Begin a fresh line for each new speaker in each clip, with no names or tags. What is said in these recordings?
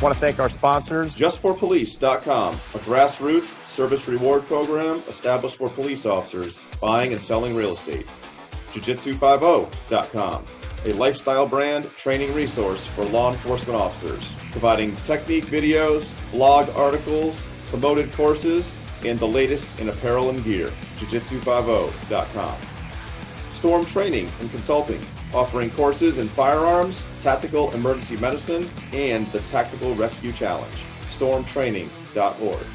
want to thank our sponsors.
JustForPolice.com, a grassroots service reward program established for police officers buying and selling real estate. Jiu-jitsu50.com, a lifestyle brand training resource for law enforcement officers, providing technique videos, blog articles, promoted courses, and the latest in apparel and gear. Jiu-jitsu50.com. Storm Training and Consulting, offering courses in firearms, tactical emergency medicine, and the Tactical Rescue Challenge. Stormtraining.org.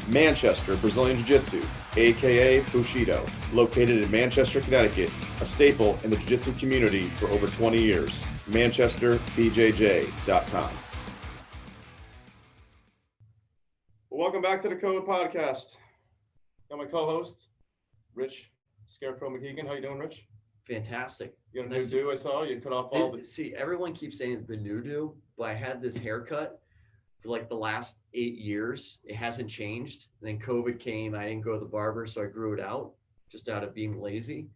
Manchester Brazilian Jiu-Jitsu, aka Bushido, located in Manchester, Connecticut, a staple in the jiu-jitsu community for over 20 years. ManchesterBJJ.com. Welcome back to the Code Podcast. Got my co-host, Rich Scarecrow McKeegan. How you doing, Rich?
Fantastic.
You got a new do? I saw you cut off all the...
See, everyone keeps saying the new do, but I had this haircut for like the last 8 years. It hasn't changed. And then COVID came. I didn't go to the barber, so I grew it out just out of being lazy.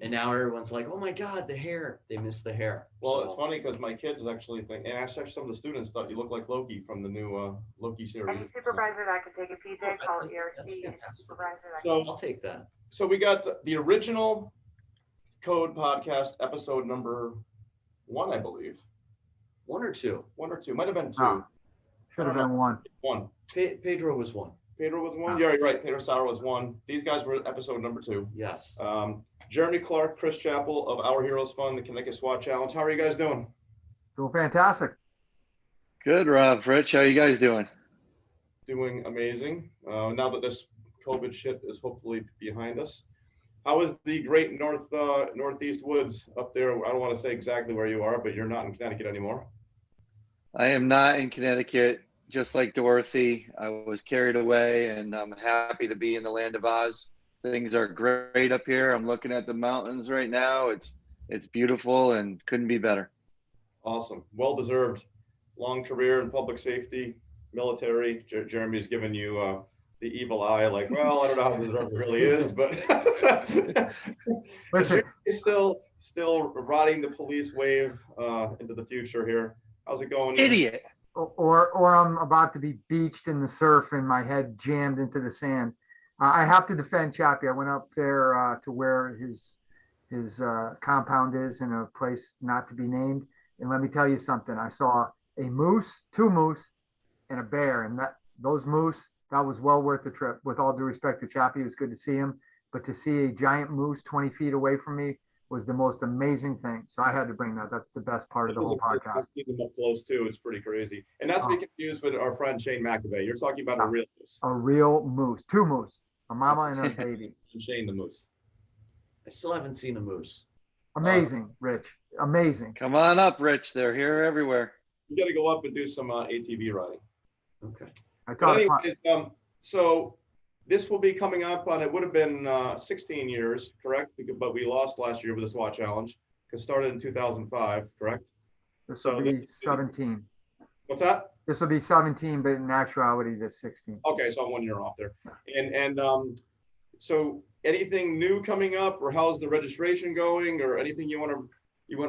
And now everyone's like, oh my God, the hair. They miss the hair.
Well, it's funny because my kids actually think, and actually some of the students thought you look like Loki from the new Loki series.
Any supervisor that can take a PJ, call it ERC. Supervisor that
So I'll take that.
So we got the original Code Podcast episode number 1, I believe.
1 or 2?
1 or 2. Might have been 2.
Oh, should have been 1.
1.
Pedro was 1.
Pedro was 1? Yeah, you're right. Pedro Sauer was 1. These guys were episode number 2.
Yes.
Jeremy Clark, Chris Chappell of Our Heroes Fund, the Connecticut SWAT Challenge. How are you guys doing?
Doing fantastic.
Good, Rob. Rich, how you guys doing?
Doing amazing. Now that this COVID shit is hopefully behind us. How is the great northeast woods up there? I don't want to say exactly where you are, but you're not in Connecticut anymore.
I am not in Connecticut, just like Dorothy. I was carried away, and I'm happy to be in the land of Oz. Things are great up here. I'm looking at the mountains right now. It's beautiful and couldn't be better.
Awesome. Well-deserved. Long career in public safety, military. Jeremy's given you the evil eye, like, well, I don't know how deserved it really is, but
Listen,
he's still riding the police wave into the future here. How's it going?
Idiot.
or I'm about to be beached in the surf and my head jammed into the sand. I have to defend Chappie. I went up there to where his compound is in a place not to be named. And let me tell you something. I saw a moose, 2 moose, and a bear. And those moose, that was well worth the trip. With all due respect to Chappie, it was good to see him. But to see a giant moose 20 feet away from me was the most amazing thing. So I had to bring that. That's the best part of the whole podcast.
I've seen them up close too. It's pretty crazy. And not to be confused with our friend Shane McAvey. You're talking about a real moose.
A real moose. 2 moose. A mama and a baby.
And Shane the moose.
I still haven't seen a moose.
Amazing, Rich. Amazing.
Come on up, Rich. They're here everywhere.
You got to go up and do some ATV riding.
Okay.
I
But
thought
anyways, so this will be coming up on, it would have been 16 years, correct? But we lost last year with the SWAT Challenge, because started in 2005, correct?
this will be 17.
What's that?
This will be 17, but in actuality, this 16.
Okay, so I'm 1 year off there. And so anything new coming up, or how's the registration going, or anything you want to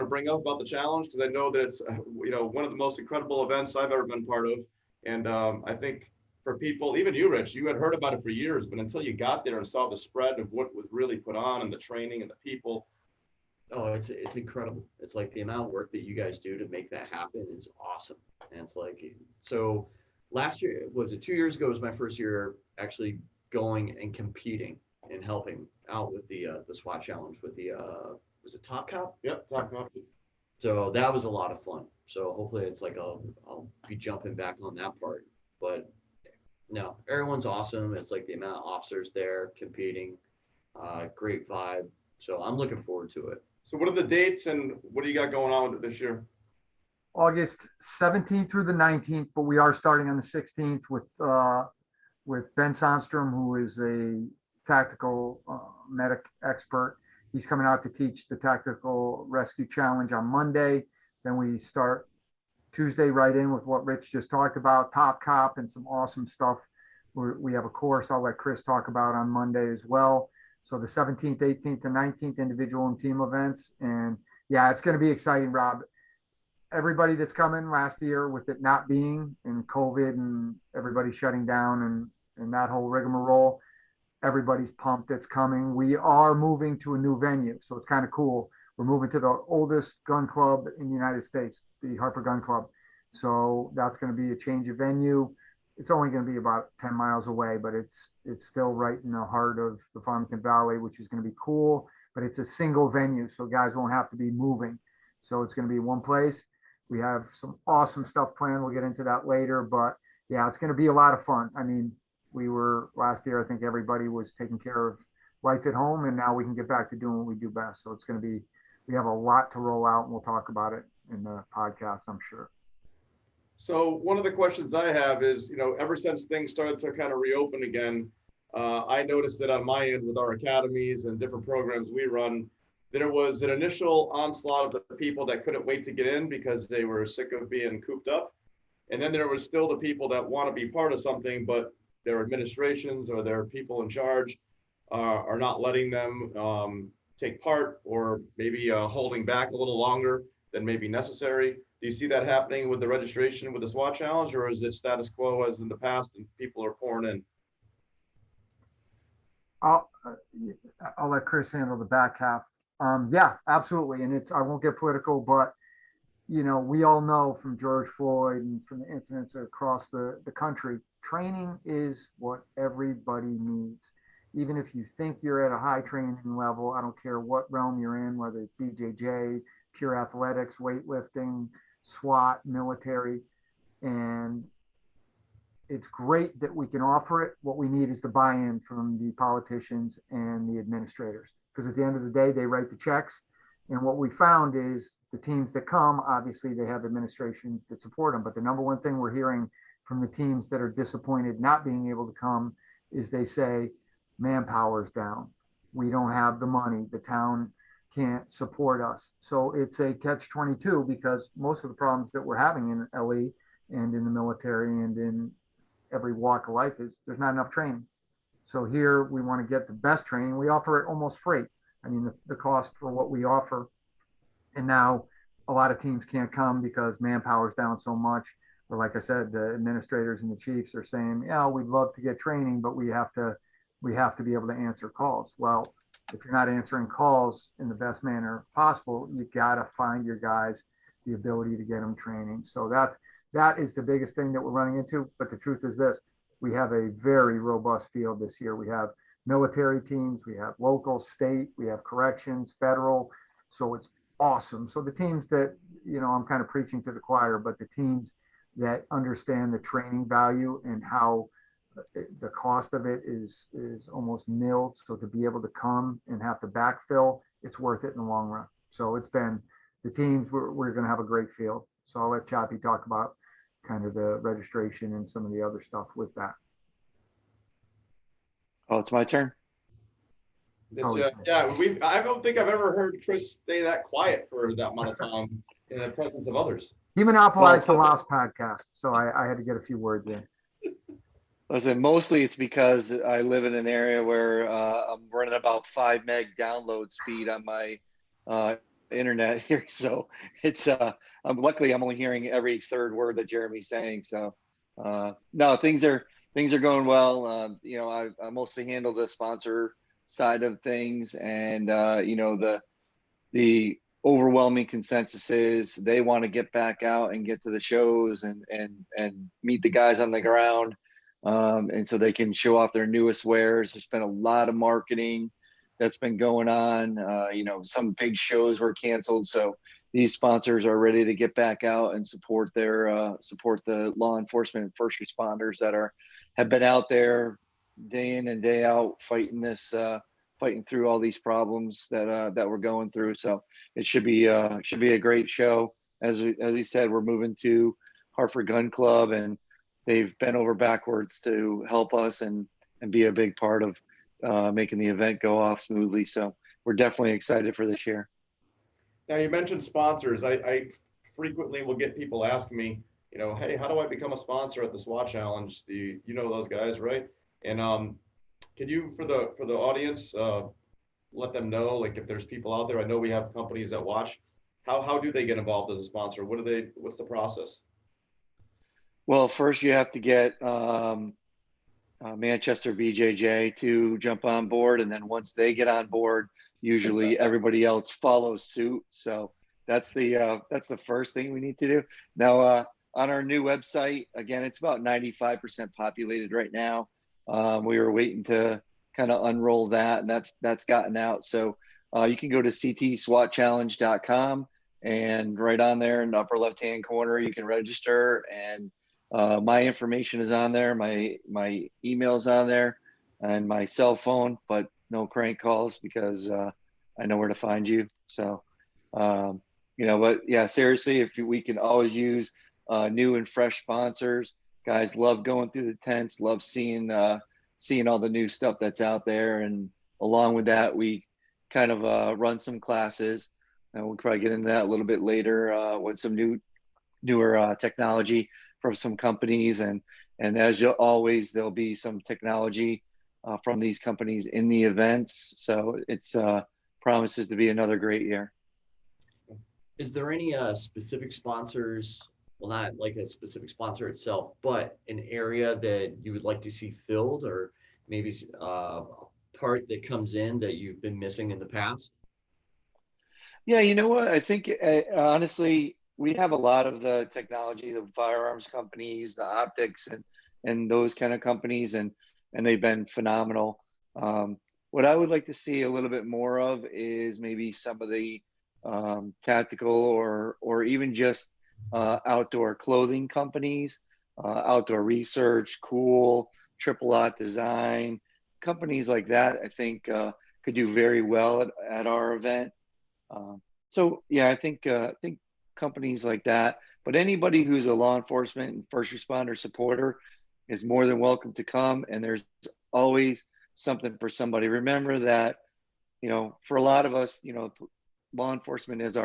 bring up about the challenge? Because I know that it's one of the most incredible events I've ever been part of, and I think for people, even you, Rich, you had heard about it for years, but until you got there and saw the spread of what was really put on and the training and the people.
Oh, it's incredible. It's like the amount of work that you guys do to make that happen is awesome. And it's like, so last year, was it 2 years ago, was my first year actually going and competing and helping out with the SWAT Challenge with the, was it Top Cop?
Yep, Top Cop.
So that was a lot of fun. So hopefully it's like I'll be jumping back on that part. But no, everyone's awesome. It's like the amount of officers there competing, great vibe. So I'm looking forward to it.
So what are the dates and what do you got going on with it this year?
August 17th through the 19th, but we are starting on the 16th with Ben Sandstrom, who is a tactical medic expert. He's coming out to teach the Tactical Rescue Challenge on Monday. Then we start Tuesday right in with what Rich just talked about, Top Cop, and some awesome stuff. We have a course I'll let Chris talk about on Monday as well. So the 17th, 18th, and 19th individual and team events. And yeah, it's going to be exciting, Rob. everybody that's coming last year with it not being in COVID and everybody shutting down and that whole rigmarole, everybody's pumped it's coming. We are moving to a new venue, so it's kind of cool. We're moving to the oldest gun club in the United States, the Harper Gun Club. So that's going to be a change of venue. It's only going to be about 10 miles away, but it's still right in the heart of the Farmington Valley, which is going to be cool. But it's a single venue, so guys won't have to be moving. So it's going to be one place. We have some awesome stuff planned. We'll get into that later, but yeah, it's going to be a lot of fun. I mean, we were last year, I think everybody was taking care of life at home, and now we can get back to doing what we do best. So it's going to be, we have a lot to roll out, and we'll talk about it in the podcast, I'm sure.
So one of the questions I have is, ever since things started to kind of reopen again, I noticed that on my end with our academies and different programs we run, there was an initial onslaught of the people that couldn't wait to get in because they were sick of being cooped up. And then there was still the people that want to be part of something, but their administrations or their people in charge are not letting them take part, or maybe holding back a little longer than maybe necessary. Do you see that happening with the registration with the SWAT Challenge, or is it status quo as in the past and people are pouring in?
I'll let Chris handle the back half. Yeah, absolutely. And I won't get political, but we all know from George Floyd and from the incidents across the country, training is what everybody needs. Even if you think you're at a high training level, I don't care what realm you're in, whether it's BJJ, pure athletics, weightlifting, SWAT, military. And it's great that we can offer it. What we need is the buy-in from the politicians and the administrators, because at the end of the day, they write the checks. And what we found is the teams that come, obviously they have administrations that support them. But the number one thing we're hearing from the teams that are disappointed not being able to come is they say, manpower's down. We don't have the money. The town can't support us. So it's a catch-22, because most of the problems that we're having in LE and in the military and in every walk of life is there's not enough training. So here we want to get the best training. We offer it almost free. I mean, the cost for what we offer. And now a lot of teams can't come because manpower's down so much. But like I said, the administrators and the chiefs are saying, yeah, we'd love to get training, but we have to be able to answer calls. Well, if you're not answering calls in the best manner possible, you got to find your guys the ability to get them training. So that is the biggest thing that we're running into. But the truth is this, we have a very robust field this year. We have military teams, we have local, state, we have corrections, federal. So it's awesome. So the teams that, I'm kind of preaching to the choir, but the teams that understand the training value and how the cost of it is almost nil. So to be able to come and have to backfill, it's worth it in the long run. So it's been the teams, we're going to have a great field. So I'll let Chappie talk about kind of the registration and some of the other stuff with that.
Oh, it's my turn.
I don't think I've ever heard Chris stay that quiet for that amount of time in the presence of others.
He monopolized the last podcast, so I had to get a few words in.
Listen, mostly it's because I live in an area where I'm running about 5 meg download speed on my internet here. So it's luckily I'm only hearing every third word that Jeremy's saying. So no, things are going well. I mostly handle the sponsor side of things, and the overwhelming consensus is they want to get back out and get to the shows and meet the guys on the ground. And so they can show off their newest wares. There's been a lot of marketing that's been going on. Some big shows were canceled, so these sponsors are ready to get back out and support the law enforcement and first responders that have been out there day in and day out fighting through all these problems that we're going through. So it should be a great show. As he said, we're moving to Hartford Gun Club, and they've bent over backwards to help us and be a big part of making the event go off smoothly. So we're definitely excited for this year.
Now, you mentioned sponsors. I frequently will get people ask me, hey, how do I become a sponsor at the SWAT Challenge? You know those guys, right? And can you, for the audience, let them know, like, if there's people out there? I know we have companies that watch. how do they get involved as a sponsor? What's the process?
Well, first you have to get Manchester BJJ to jump on board, and then once they get on board, usually everybody else follows suit. So that's the first thing we need to do. Now, on our new website, again, it's about 95% populated right now. We were waiting to kind of unroll that, and that's gotten out. So you can go to ctswatchallenge.com, and right on there in the upper left-hand corner, you can register, and my information is on there. My email is on there, and my cell phone, but no crank calls because I know where to find you. So, but yeah, seriously, if we can always use new and fresh sponsors. Guys love going through the tents, love seeing all the new stuff that's out there. And along with that, we kind of run some classes, and we'll probably get into that a little bit later with some newer technology from some companies. And as always, there'll be some technology from these companies in the events. So it's promises to be another great year.
Is there any specific sponsors, well, not like a specific sponsor itself, but an area that you would like to see filled, or maybe a part that comes in that you've been missing in the past?
Yeah, you know what? I think honestly, we have a lot of the technology, the firearms companies, the optics, and those kind of companies, and they've been phenomenal. What I would like to see a little bit more of is maybe some of the tactical or even just outdoor clothing companies, outdoor research, cool, triple lot design, companies like that, I think could do very well at our event. So yeah, I think companies like that, but anybody who's a law enforcement and first responder supporter is more than welcome to come. And there's always something for somebody. Remember that, for a lot of us, law enforcement is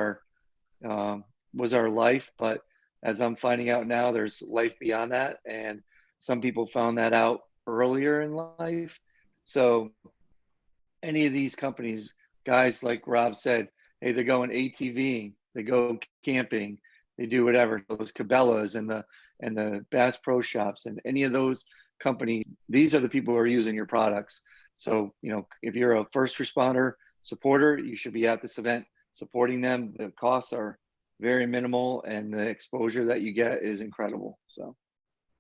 was our life, but as I'm finding out now, there's life beyond that. And some people found that out earlier in life. So any of these companies, guys, like Rob said, hey, they're going ATVing, they go camping, they do whatever, those Cabela's and the Bass Pro Shops and any of those companies, these are the people who are using your products. So, if you're a first responder supporter, you should be at this event supporting them. The costs are very minimal and the exposure that you get is incredible. So,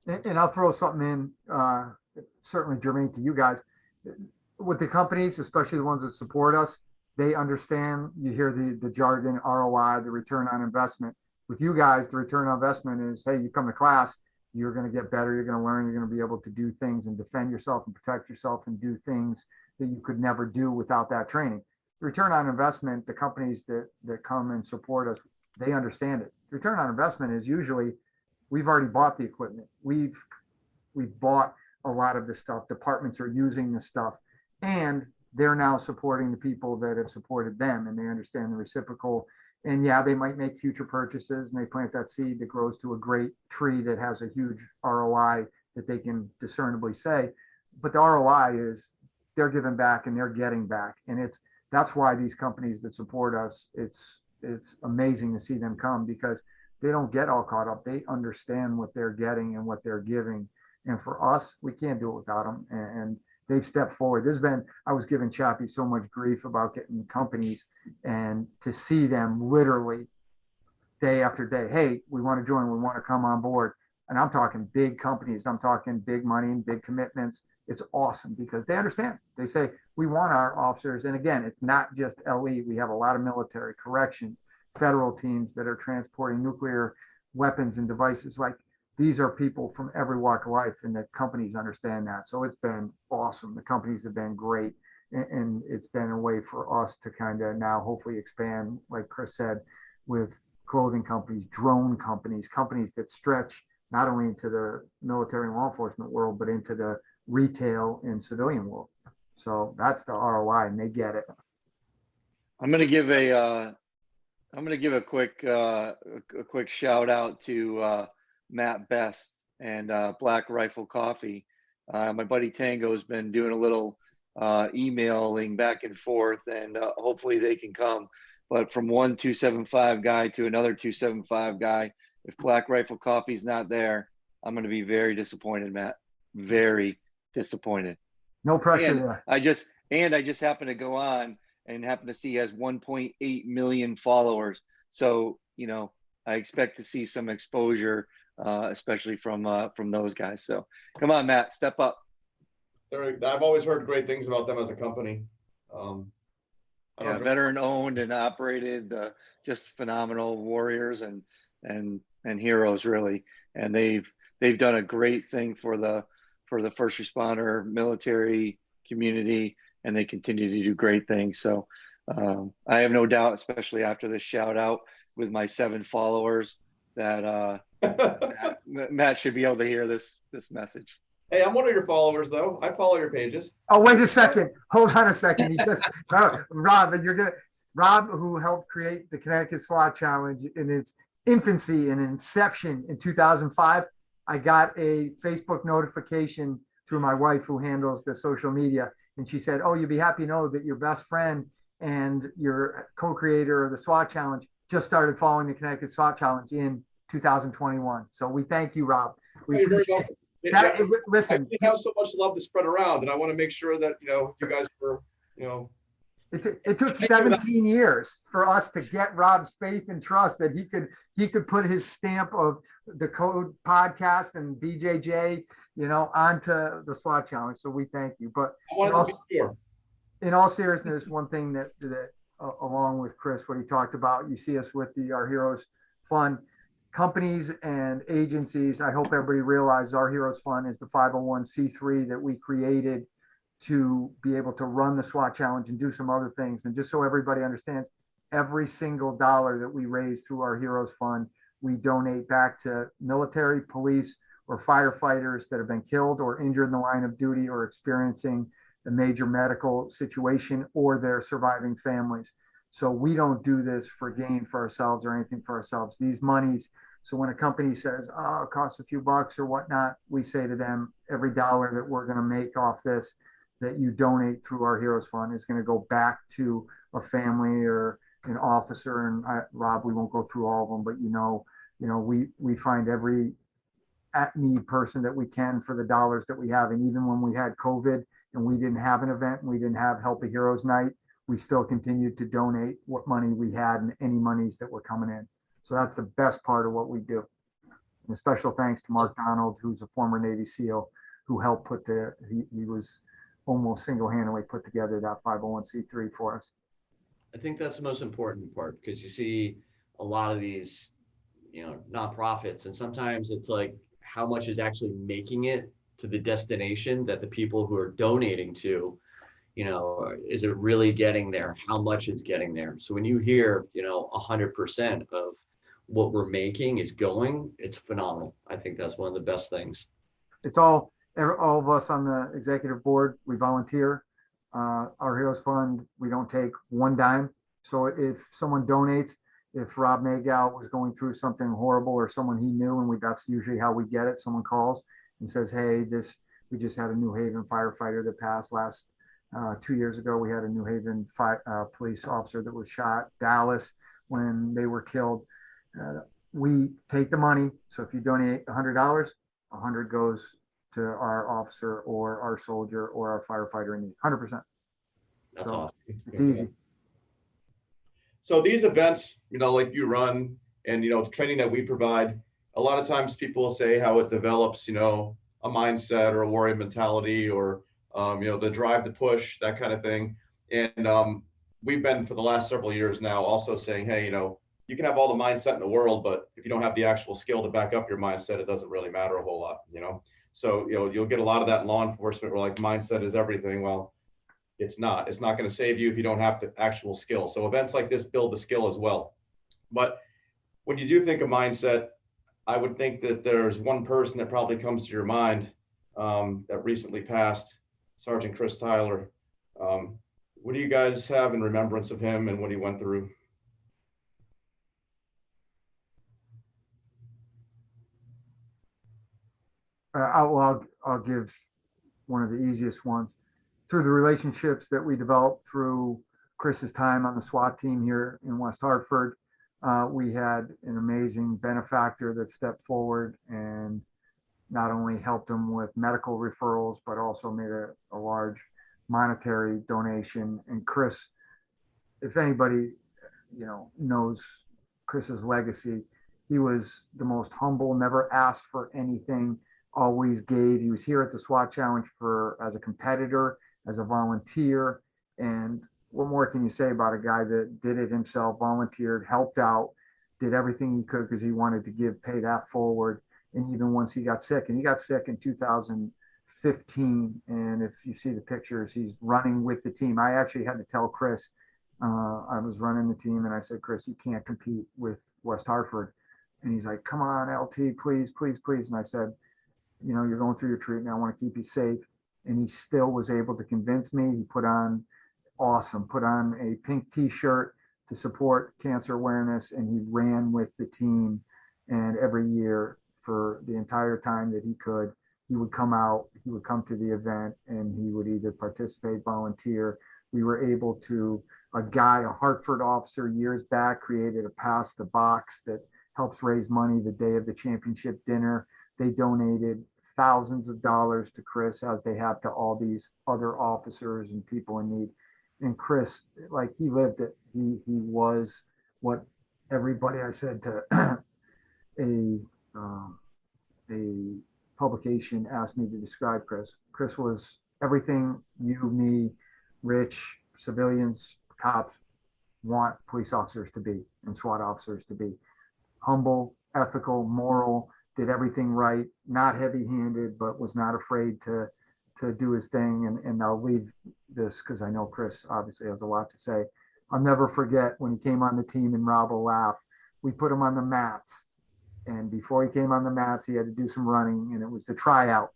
and I'll throw something in, certainly germane to you guys. With the companies, especially the ones that support us, they understand, you hear the jargon, ROI, the return on investment. With you guys, the return on investment is, hey, you come to class, you're going to get better, you're going to learn, you're going to be able to do things and defend yourself and protect yourself and do things that you could never do without that training. The return on investment, the companies that come and support us, they understand it. The return on investment is usually, we've already bought the equipment. We've bought a lot of the stuff. Departments are using the stuff, and they're now supporting the people that have supported them, and they understand the reciprocal. And yeah, they might make future purchases and they plant that seed that grows to a great tree that has a huge ROI that they can discernibly say. But the ROI is they're giving back and they're getting back. And that's why these companies that support us, it's amazing to see them come, because they don't get all caught up. They understand what they're getting and what they're giving. And for us, we can't do it without them. And they've stepped forward. I was giving Chappie so much grief about getting companies, and to see them literally day after day, hey, we want to join, we want to come on board. And I'm talking big companies, I'm talking big money and big commitments. It's awesome because they understand. They say, we want our officers. And again, it's not just LE. We have a lot of military, corrections, federal teams that are transporting nuclear weapons and devices. Like, these are people from every walk of life, and the companies understand that. So it's been awesome. The companies have been great, and it's been a way for us to kind of now hopefully expand, like Chris said, with clothing companies, drone companies, companies that stretch not only into the military and law enforcement world, but into the retail and civilian world. So that's the ROI, and they get it.
I'm going to give a quick shout out to Matt Best and Black Rifle Coffee. My buddy Tango has been doing a little emailing back and forth, and hopefully they can come. but from one 275 guy to another 275 guy, if Black Rifle Coffee's not there, I'm going to be very disappointed, Matt. Very disappointed.
No pressure
And
there.
I just happen to go on and happen to see he has 1.8 million followers. So, you know, I expect to see some exposure, especially from those guys. So come on, Matt, step up.
I've always heard great things about them as a company.
Yeah, veteran owned and operated, just phenomenal warriors and heroes, really. And they've done a great thing for the first responder military community, and they continue to do great things. So I have no doubt, especially after this shout out with my 7 followers, that Matt should be able to hear this message.
Hey, I'm one of your followers, though. I follow your pages.
Oh, wait a second. Hold on a second. He just, Rob, Rob, who helped create the Connecticut SWAT Challenge in its infancy and inception in 2005, I got a Facebook notification through my wife, who handles the social media. And she said, oh, you'd be happy to know that your best friend and your co-creator of the SWAT Challenge just started following the Connecticut SWAT Challenge in 2021. So we thank you, Rob. We appreciate that. Listen,
we have so much love to spread around, and I want to make sure that, you know, you guys were, you know.
It took 17 years for us to get Rob's faith and trust that he could put his stamp of the Code podcast and BJJ, you know, onto the SWAT Challenge. So we thank you. But in all seriousness, one thing that along with Chris, what he talked about, you see us with Our Heroes Fund. Companies and agencies, I hope everybody realizes Our Heroes Fund is the 501c3 that we created to be able to run the SWAT Challenge and do some other things. And just so everybody understands, every single dollar that we raise through Our Heroes Fund, we donate back to military, police, or firefighters that have been killed or injured in the line of duty or experiencing a major medical situation, or their surviving families. So we don't do this for gain for ourselves or anything for ourselves. These monies, so when a company says, oh, it costs a few bucks or whatnot, we say to them, every dollar that we're going to make off this that you donate through Our Heroes Fund is going to go back to a family or an officer. And Rob, we won't go through all of them, but you know, we find every at need person that we can for the dollars that we have. And even when we had COVID and we didn't have an event and we didn't have Help a Heroes Night, we still continued to donate what money we had and any monies that were coming in. So that's the best part of what we do. And a special thanks to Mark Donald, who's a former Navy SEAL, who helped he was almost single-handedly put together that 501c3 for us.
I think that's the most important part, because you see a lot of these, you know, nonprofits, and sometimes it's like, how much is actually making it to the destination that the people who are donating to, you know, is it really getting there? How much is getting there? So when you hear, you know, 100% of what we're making is going, it's phenomenal. I think that's one of the best things.
It's all of us on the executive board, we volunteer. Our Heroes Fund, we don't take one dime. So if someone donates, if Rob Magao was going through something horrible or someone he knew, and that's usually how we get it, someone calls and says, hey, we just had a New Haven firefighter that passed last 2 years ago. We had a New Haven police officer that was shot, Dallas, when they were killed. We take the money. So if you donate $100, 100 goes to our officer or our soldier or our firefighter in need, 100%.
That's awesome.
It's easy.
So these events, you know, like you run, and, you know, the training that we provide, a lot of times people will say how it develops, you know, a mindset or a warrior mentality, or, you know, the drive to push, that kind of thing. And we've been for the last several years now also saying, hey, you know, you can have all the mindset in the world, but if you don't have the actual skill to back up your mindset, it doesn't really matter a whole lot, you know? So, you know, you'll get a lot of that in law enforcement where like mindset is everything. Well, it's not going to save you if you don't have the actual skill. So events like this build the skill as well. But when you do think of mindset, I would think that there's one person that probably comes to your mind that recently passed, Sergeant Chris Tyler. What do you guys have in remembrance of him and what he went through?
I'll give one of the easiest ones. Through the relationships that we developed through Chris's time on the SWAT team here in West Hartford, we had an amazing benefactor that stepped forward and not only helped him with medical referrals, but also made a large monetary donation. And Chris, if anybody, knows Chris's legacy, he was the most humble, never asked for anything, always gave. He was here at the SWAT Challenge as a competitor, as a volunteer. And what more can you say about a guy that did it himself, volunteered, helped out, did everything he could because he wanted to pay that forward. And even once he got sick, and he got sick in 2015. And if you see the pictures, he's running with the team. I actually had to tell Chris, I was running the team, and I said, Chris, you can't compete with West Hartford. And he's like, come on, LT, please, please, please. And I said, you're going through your treatment. I want to keep you safe. And he still was able to convince me. He put on a pink t-shirt to support cancer awareness, and he ran with the team. And every year for the entire time that he could, he would come out, he would come to the event, and he would either participate, volunteer. We were able to, a Hartford officer years back created a Pass the Box that helps raise money the day of the championship dinner. They donated thousands of dollars to Chris, as they have to all these other officers and people in need. And Chris, like, he lived it. He was what everybody, I said to a publication asked me to describe Chris. Chris was everything you, me, Rich, civilians, cops want police officers to be and SWAT officers to be. Humble, ethical, moral, did everything right, not heavy-handed, but was not afraid to do his thing. And I'll leave this because I know Chris obviously has a lot to say. I'll never forget when he came on the team, and Rob will laugh. We put him on the mats. And before he came on the mats, he had to do some running, and it was the tryout.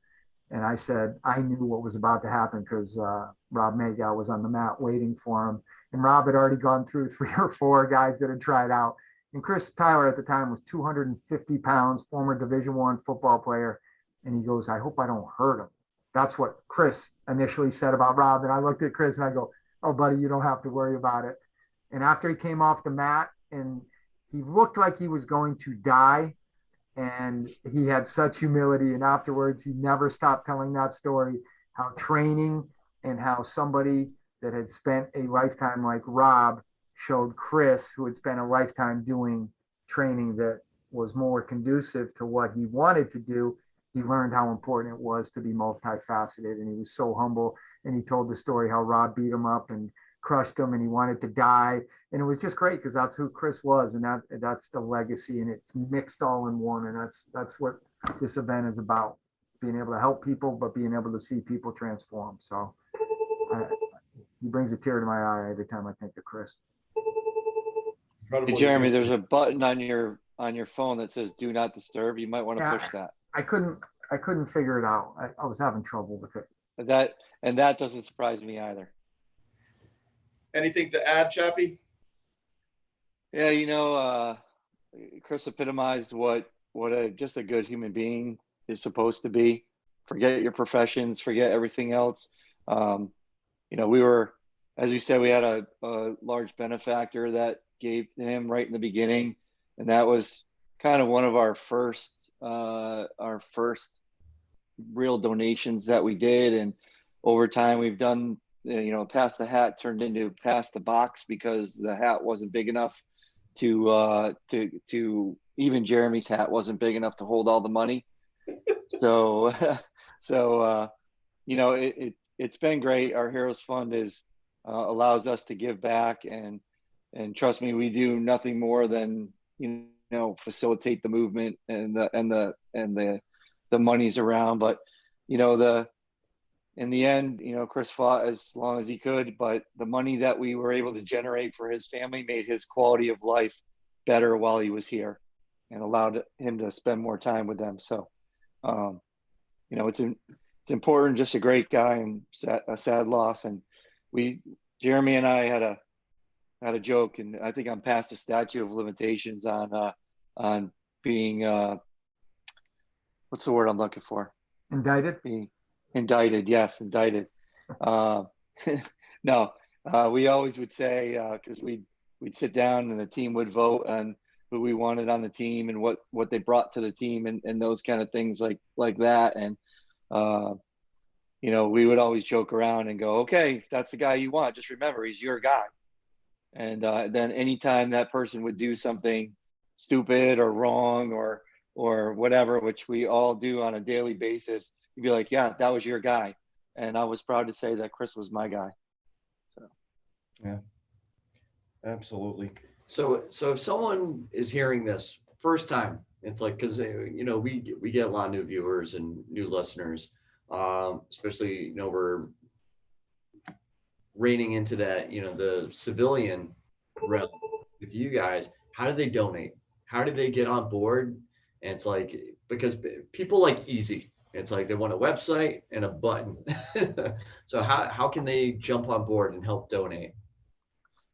And I said, I knew what was about to happen because Rob Magao was on the mat waiting for him. And Rob had already gone through 3 or 4 guys that had tried out. And Chris Tyler at the time was 250 pounds, former Division I football player. And he goes, I hope I don't hurt him. That's what Chris initially said about Rob. And I looked at Chris and I go, oh, buddy, you don't have to worry about it. And after he came off the mat, and he looked like he was going to die, and he had such humility. And afterwards, he never stopped telling that story, how training and how somebody that had spent a lifetime like Rob showed Chris, who had spent a lifetime doing training that was more conducive to what he wanted to do. He learned how important it was to be multifaceted, and he was so humble. And he told the story how Rob beat him up and crushed him, and he wanted to die. And it was just great because that's who Chris was, and that's the legacy, and it's mixed all in one. And that's what this event is about: being able to help people, but being able to see people transform. So he brings a tear to my eye every time I think of Chris.
Hey, Jeremy, there's a button on your phone that says "Do Not Disturb." You might want to push that.
I couldn't figure it out. I was having trouble with it.
That doesn't surprise me either.
Anything to add, Chappie?
Yeah, Chris epitomized what just a good human being is supposed to be. Forget your professions, forget everything else. We were, as you said, we had a large benefactor that gave to him right in the beginning, and that was kind of one of our first real donations that we did. And over time, we've done, Pass the Hat turned into Pass the Box because the hat wasn't big enough to even Jeremy's hat wasn't big enough to hold all the money. So it's been great. Our Heroes Fund allows us to give back, and trust me, we do nothing more than facilitate the movement and the monies around. But in the end, Chris fought as long as he could, but the money that we were able to generate for his family made his quality of life better while he was here, and allowed him to spend more time with them. So, it's important. Just a great guy, and a sad loss. And Jeremy and I had a joke, and I think I'm past the statute of limitations on being what's the word I'm looking for?
Indicted?
Being indicted, yes, indicted. No, We always would say, because we'd sit down and the team would vote on who we wanted on the team and what they brought to the team and those kind of things like that. And, we would always joke around and go, okay, if that's the guy you want, just remember, he's your guy. And then anytime that person would do something stupid or wrong or whatever, which we all do on a daily basis, you'd be like, yeah, that was your guy. And I was proud to say that Chris was my guy. So.
Yeah, absolutely.
So if someone is hearing this first time, it's like, because we get a lot of new viewers and new listeners, especially we're reining into that the civilian realm with you guys. How do they donate? How do they get on board? And it's like, because people like easy. It's like they want a website and a button. So how can they jump on board and help donate?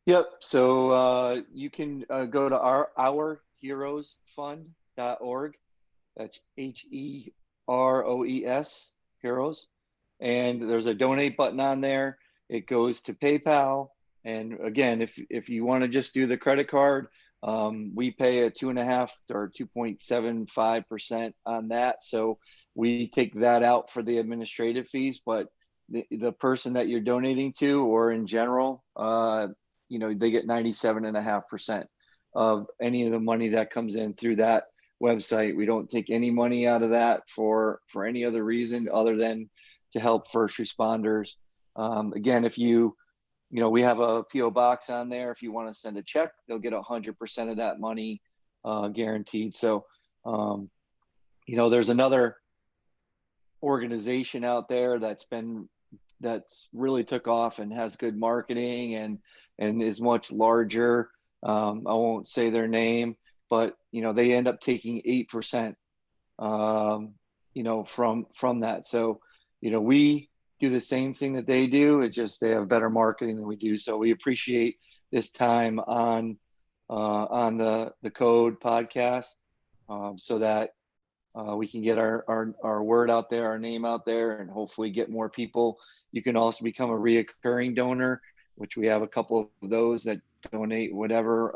Yep. So you can go to ourheroesfund.org. That's HEROES, heroes. And there's a donate button on there. It goes to PayPal. And again, if you want to just do the credit card, we pay a 2.5 or 2.75% on that. So we take that out for the administrative fees, but the person that you're donating to, or in general, they get 97.5% of any of the money that comes in through that website. We don't take any money out of that for any other reason other than to help first responders. Again, if we have a PO box on there. If you want to send a check, they'll get 100% of that money guaranteed. So, there's another organization out there that's really took off and has good marketing and is much larger. I won't say their name, but they end up taking 8%, from that. So, we do the same thing that they do. It's just they have better marketing than we do. So we appreciate this time on the Code podcast, so that we can get our word out there, our name out there, and hopefully get more people. You can also become a reoccurring donor, which we have a couple of those that donate whatever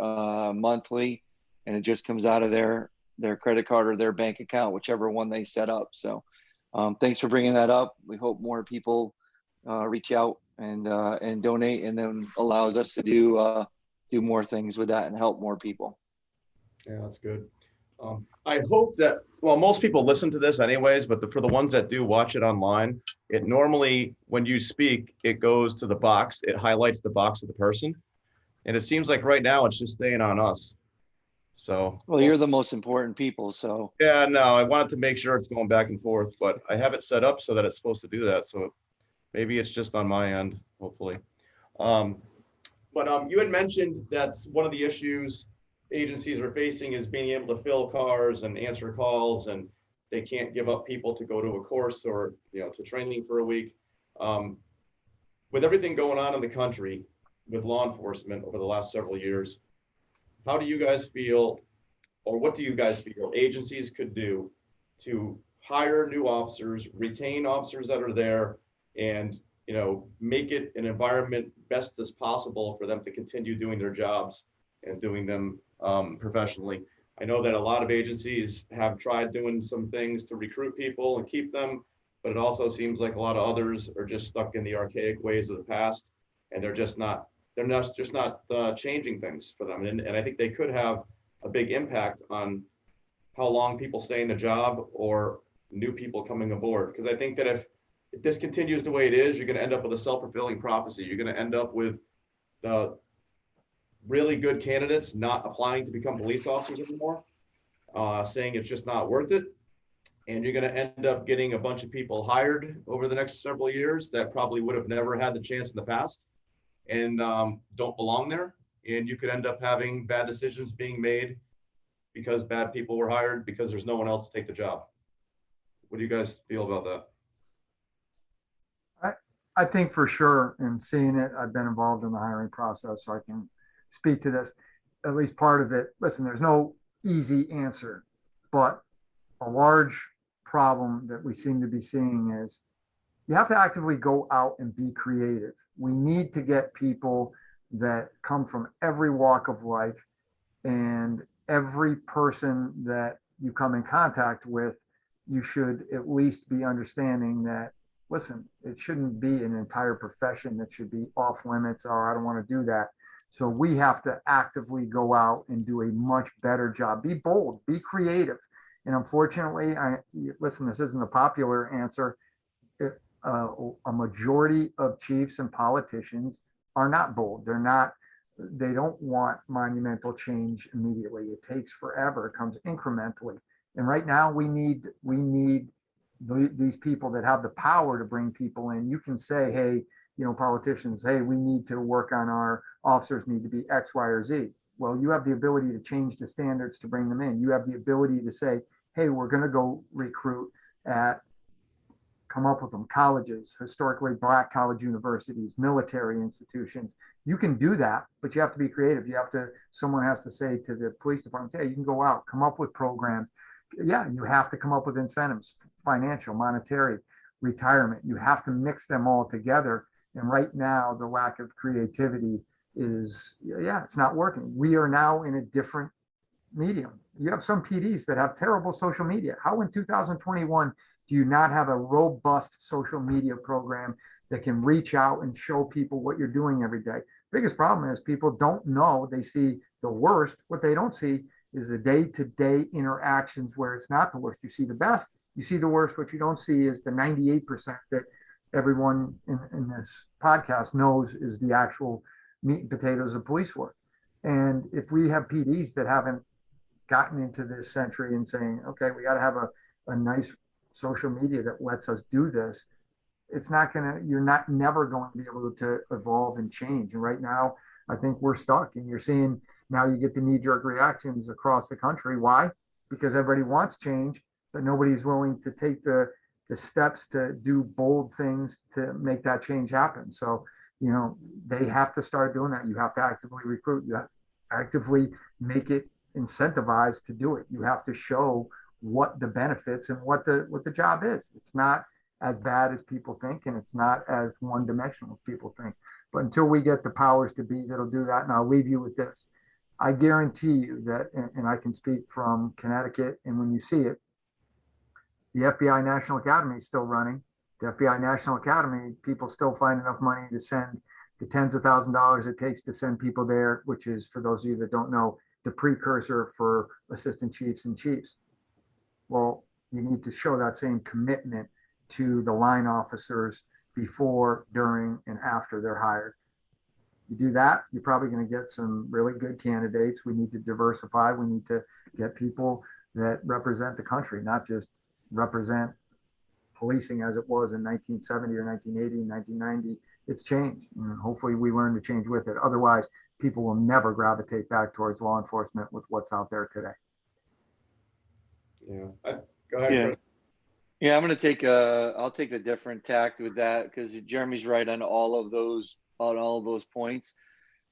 monthly, and it just comes out of their credit card or their bank account, whichever one they set up. So thanks for bringing that up. We hope more people reach out and donate, and then allows us to do more things with that and help more people.
Yeah, that's good. I hope that, well, most people listen to this anyways, but for the ones that do watch it online, it normally, when you speak, it goes to the box. It highlights the box of the person. And it seems like right now it's just staying on us. So.
Well, you're the most important people, so.
Yeah, no, I wanted to make sure it's going back and forth, but I have it set up so that it's supposed to do that. So maybe it's just on my end, hopefully. But you had mentioned that's one of the issues agencies are facing is being able to fill cars and answer calls, and they can't give up people to go to a course or to training for a week. With everything going on in the country with law enforcement over the last several years, how do you guys feel, or what do you guys feel agencies could do to hire new officers, retain officers that are there, and make it an environment best as possible for them to continue doing their jobs and doing them professionally? I know that a lot of agencies have tried doing some things to recruit people and keep them, but it also seems like a lot of others are just stuck in the archaic ways of the past, and they're just not changing things for them. And I think they could have a big impact on how long people stay in the job or new people coming aboard. Because I think that if this continues the way it is, you're going to end up with a self-fulfilling prophecy. You're going to end up with the really good candidates not applying to become police officers anymore, saying it's just not worth it. And you're going to end up getting a bunch of people hired over the next several years that probably would have never had the chance in the past and don't belong there. And you could end up having bad decisions being made because bad people were hired because there's no one else to take the job. What do you guys feel about that?
I think for sure, in seeing it, I've been involved in the hiring process, so I can speak to this, at least part of it. Listen, there's no easy answer, but a large problem that we seem to be seeing is you have to actively go out and be creative We need to get people that come from every walk of life, and every person that you come in contact with, you should at least be understanding that, listen, it shouldn't be an entire profession that should be off limits, or I don't want to do that. So we have to actively go out and do a much better job. Be bold, be creative. And unfortunately, listen, this isn't a popular answer. A majority of chiefs and politicians are not bold. They don't want monumental change immediately. It takes forever. It comes incrementally. And right now we need these people that have the power to bring people in. You can say, hey, politicians, hey, we need to work on our officers need to be X, Y, or Z. Well, you have the ability to change the standards to bring them in. You have the ability to say, hey, we're going to go recruit come up with them, colleges, historically Black college universities, military institutions. You can do that, but you have to be creative. Someone has to say to the police department, hey, you can go out, come up with programs. Yeah, you have to come up with incentives, financial, monetary, retirement. You have to mix them all together. And right now, the lack of creativity it's not working. We are now in a different medium. You have some PDs that have terrible social media. How in 2021 do you not have a robust social media program that can reach out and show people what you're doing every day? Biggest problem is people don't know. They see the worst. What they don't see is the day-to-day interactions where it's not the worst. You see the best, you see the worst. What you don't see is the 98% that everyone in this podcast knows is the actual meat and potatoes of police work. And if we have PDs that haven't gotten into this century and saying, okay, we got to have a nice social media that lets us do this, you're never going to be able to evolve and change. And right now, I think we're stuck, and you're seeing now you get the knee-jerk reactions across the country. Why? Because everybody wants change, but nobody's willing to take the steps to do bold things to make that change happen. So, they have to start doing that. You have to actively recruit. You have to actively make it incentivized to do it. You have to show what the benefits and what the job is. It's not as bad as people think, and it's not as one-dimensional as people think. But until we get the powers to be that'll do that, and I'll leave you with this. I guarantee you that, and I can speak from Connecticut, and when you see it, the FBI National Academy is still running. The FBI National Academy, people still find enough money to send the tens of thousands of dollars it takes to send people there, which is, for those of you that don't know, the precursor for assistant chiefs and chiefs. Well, you need to show that same commitment to the line officers before, during, and after they're hired. You do that, you're probably going to get some really good candidates. We need to diversify. We need to get people that represent the country, not just represent policing as it was in 1970 or 1980, 1990. It's changed, and hopefully we learn to change with it. Otherwise, people will never gravitate back towards law enforcement with what's out there today.
Yeah. Go ahead,
Yeah.
Chris.
Yeah, I'll take a different tact with that, because Jeremy's right on all of those points.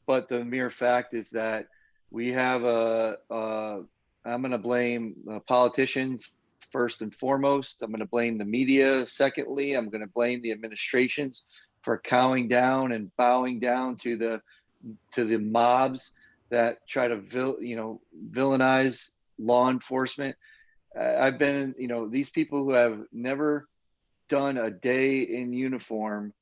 But the mere fact is that we have I'm going to blame politicians first and foremost. I'm going to blame the media secondly. I'm going to blame the administrations for cowing down and bowing down to the mobs that try to villainize law enforcement. I've been, these people who have never done a day in uniform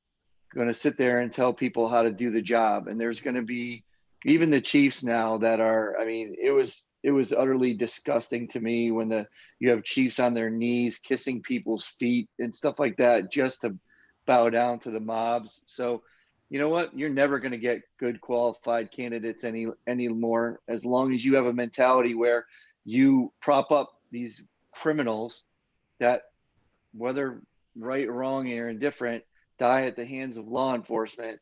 going to sit there and tell people how to do the job. And there's going to be even the chiefs now that are, it was utterly disgusting to me when you have chiefs on their knees kissing people's feet and stuff like that just to bow down to the mobs. So, you know what? You're never going to get good qualified candidates anymore, as long as you have a mentality where you prop up these criminals that, whether right or wrong or indifferent, die at the hands of law enforcement.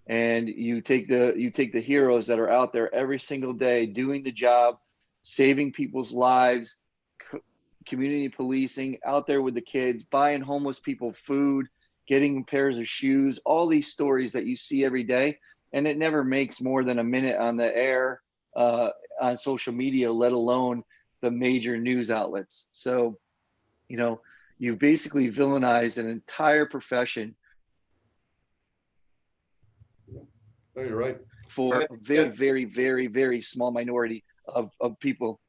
And you take the heroes that are out there every single day doing the job, saving people's lives, community policing, out there with the kids, buying homeless people food, getting pairs of shoes, all these stories that you see every day. And it never makes more than a minute on the air on social media, let alone the major news outlets. So, you basically villainized an entire profession
No, you're right.
for a very, very, very, very small minority of people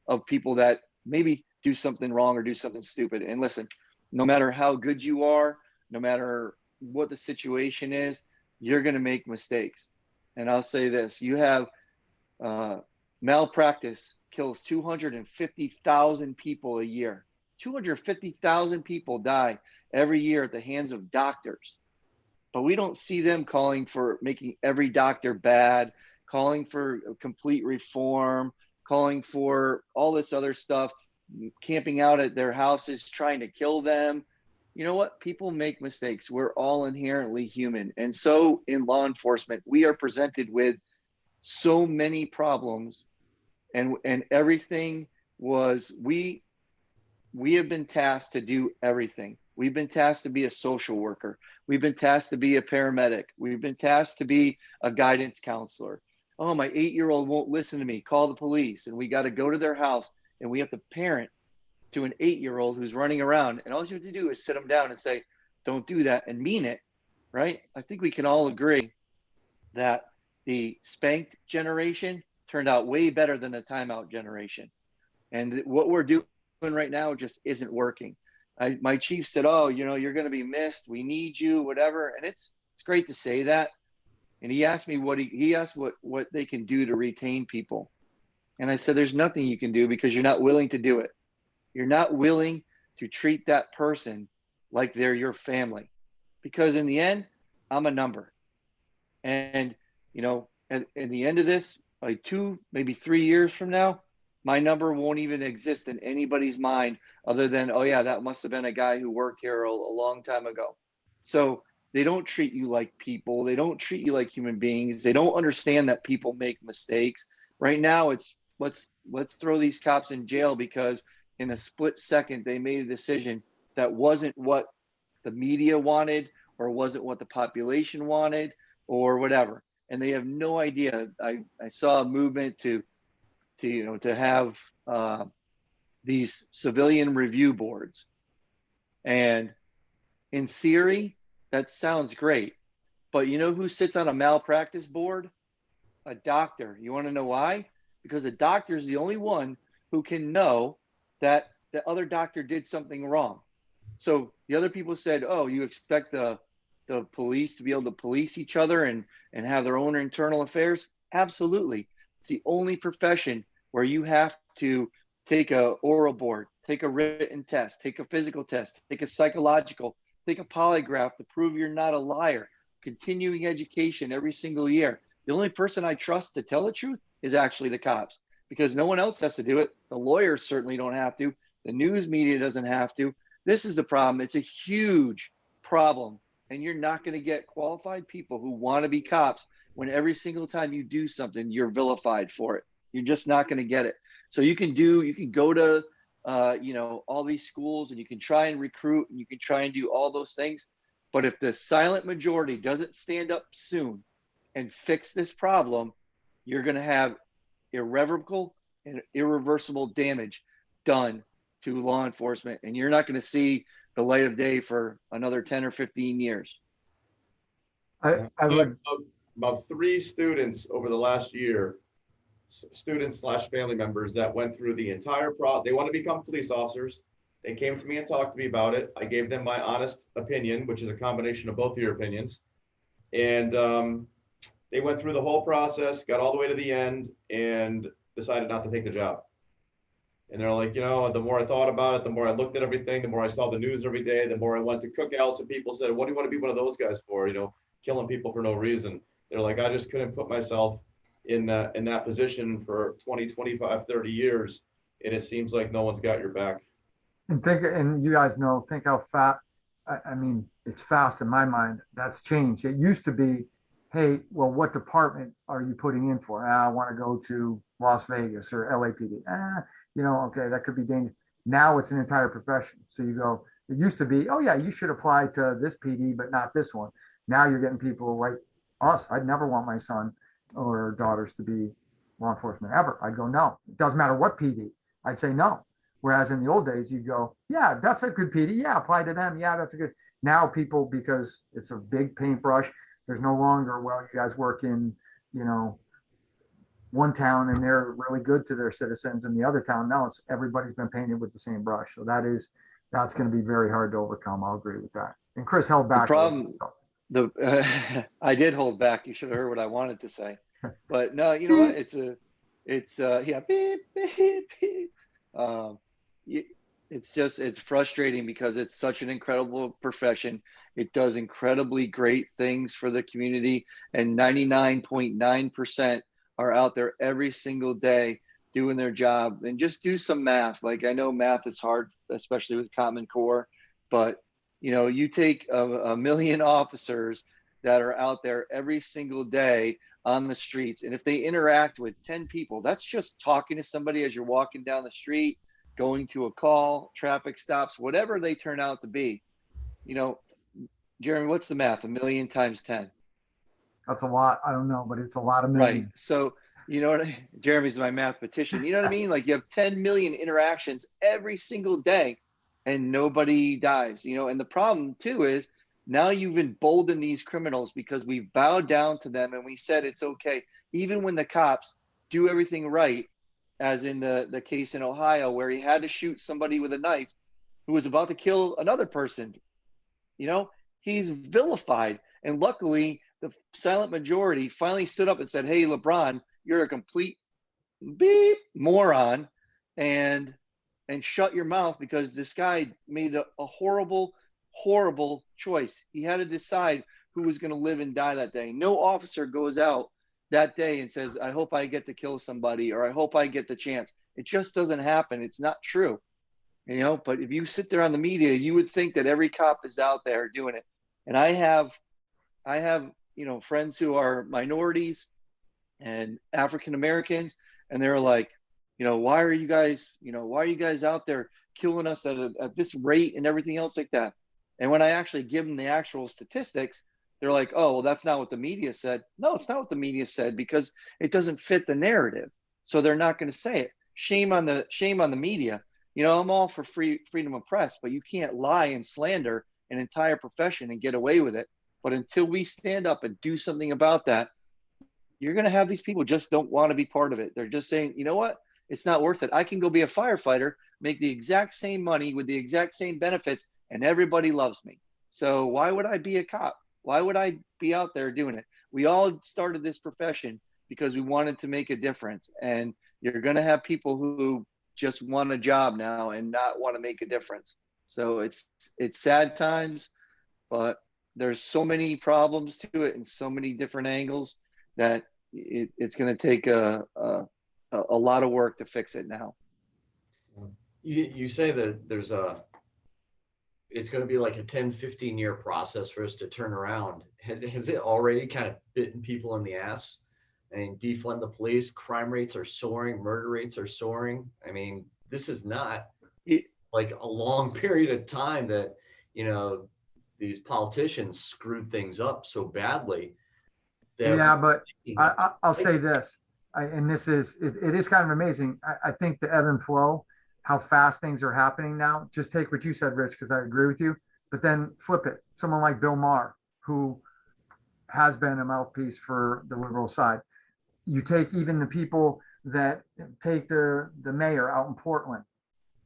that maybe do something wrong or do something stupid. And listen, no matter how good you are, no matter what the situation is, you're going to make mistakes. And I'll say this, you have malpractice kills 250,000 people a year. 250,000 people die every year at the hands of doctors. But we don't see them calling for making every doctor bad, calling for complete reform, calling for all this other stuff, camping out at their houses, trying to kill them. You know what? People make mistakes. We're all inherently human. And so in law enforcement, we are presented with so many problems, and everything was, we have been tasked to do everything. We've been tasked to be a social worker. We've been tasked to be a paramedic. We've been tasked to be a guidance counselor. Oh, my 8-year-old won't listen to me. Call the police. And we got to go to their house, and we have to parent to an 8-year-old who's running around. And all you have to do is sit them down and say, don't do that, and mean it, right? I think we can all agree that the spanked generation turned out way better than the timeout generation. And what we're doing right now just isn't working. My chief said, oh, you know, you're going to be missed. We need you, whatever. And it's great to say that. And he asked me what they can do to retain people. And I said, there's nothing you can do because you're not willing to do it. You're not willing to treat that person like they're your family, because in the end, I'm a number. And, you know, at the end of this, like 2, maybe 3 years from now, my number won't even exist in anybody's mind other than, oh yeah, that must have been a guy who worked here a long time ago. So they don't treat you like people. They don't treat you like human beings. They don't understand that people make mistakes. Right now, it's let's throw these cops in jail because in a split second, they made a decision that wasn't what the media wanted or wasn't what the population wanted or whatever. And they have no idea. I saw a movement to have these civilian review boards. And in theory, that sounds great. But you know who sits on a malpractice board? A doctor. You want to know why? Because a doctor is the only one who can know that the other doctor did something wrong. So the other people said, oh, you expect the police to be able to police each other and have their own internal affairs? Absolutely. It's the only profession where you have to take a oral board, take a written test, take a physical test, take a psychological, take a polygraph to prove you're not a liar, continuing education every single year. The only person I trust to tell the truth is actually the cops, because no one else has to do it. The lawyers certainly don't have to. The news media doesn't have to. This is the problem. It's a huge problem. And you're not going to get qualified people who want to be cops when every single time you do something, you're vilified for it. You're just not going to get it. So you can go to, all these schools, and you can try and recruit, and you can try and do all those things. But if the silent majority doesn't stand up soon and fix this problem, you're going to have irreversible and irreversible damage done to law enforcement. And you're not going to see the light of day for another 10 or 15 years.
I would
About 3 students over the last year, students/family members that went through the entire process. They want to become police officers. They came to me and talked to me about it. I gave them my honest opinion, which is a combination of both of your opinions. And they went through the whole process, got all the way to the end, and decided not to take the job. And they're like, the more I thought about it, the more I looked at everything, the more I saw the news every day, the more I went to cookouts, and people said, what do you want to be one of those guys for? Killing people for no reason. They're like, I just couldn't put myself in that position for 20, 25, 30 years. And it seems like no one's got your back.
and you guys know, think how fat, I mean, it's fast in my mind. That's changed. It used to be, hey, well, what department are you putting in for? I want to go to Las Vegas or LAPD. Okay, that could be dangerous. Now it's an entire profession. So you go, it used to be, oh yeah, you should apply to this PD, but not this one. Now you're getting people like us. I'd never want my son or daughters to be law enforcement ever. I'd go, no, it doesn't matter what PD. I'd say no. Whereas in the old days, you'd go, yeah, that's a good PD. Yeah, apply to them. Yeah, that's a good. Now people, because it's a big paintbrush, there's no longer, well, you guys work in you know, one town and they're really good to their citizens, and the other town, now it's everybody's been painted with the same brush. So that's going to be very hard to overcome. I'll agree with that. And Chris held
The
back.
problem, I did hold back. You should have heard what I wanted to say, but no, you know what? Yeah, beep, beep, beep. It's frustrating because it's such an incredible profession. It does incredibly great things for the community, and 99.9% are out there every single day doing their job. And just do some math. Like, I know math is hard, especially with Common Core, but you know, you take a million officers that are out there every single day on the streets, and if they interact with 10 people, that's just talking to somebody as you're walking down the street, going to a call, traffic stops, whatever they turn out to be. You know, Jeremy, what's the math? 1 million times 10.
That's a lot. I don't know, but it's a lot of
Right.
millions.
So, you know what? Jeremy's my mathematician. You know what I mean? Like, you have 10 million interactions every single day and nobody dies, you know? And the problem too is now you've emboldened these criminals because we bowed down to them and we said it's okay. Even when the cops do everything right, as in the case in Ohio where he had to shoot somebody with a knife who was about to kill another person, you know, he's vilified. And luckily, the silent majority finally stood up and said, hey, LeBron, you're a complete beep moron, and shut your mouth, because this guy made a horrible, horrible choice. He had to decide who was going to live and die that day. No officer goes out that day and says, I hope I get to kill somebody, or I hope I get the chance. It just doesn't happen. It's not true. You know, but if you sit there on the media, you would think that every cop is out there doing it. And I have, you know, friends who are minorities and African Americans, and they're like, you know, why are you guys out there killing us at this rate and everything else like that? And when I actually give them the actual statistics, they're like, oh, well, that's not what the media said. No, it's not what the media said, because it doesn't fit the narrative. So they're not going to say it. Shame on the media. You know, I'm all for freedom of press, but you can't lie and slander an entire profession and get away with it. But until we stand up and do something about that, you're going to have these people just don't want to be part of it. They're just saying, you know what? It's not worth it. I can go be a firefighter, make the exact same money with the exact same benefits, and everybody loves me. So why would I be a cop? Why would I be out there doing it? We all started this profession because we wanted to make a difference. And you're going to have people who just want a job now and not want to make a difference. So it's sad times, but there's so many problems to it and so many different angles that it's going to take a lot of work to fix it now.
You say that it's going to be like a 10-15 year process for us to turn around. Has it already kind of bitten people in the ass? I mean, defund the police, crime rates are soaring, murder rates are soaring. I mean, this is not like a long period of time that, you know, these politicians screwed things up so badly.
Yeah, but I'll say this, and this is, it is kind of amazing. I think the ebb and flow, how fast things are happening now. Just take what you said, Rich, because I agree with you, but then flip it. Someone like Bill Maher, who has been a mouthpiece for the liberal side. You take even the people that take the mayor out in Portland.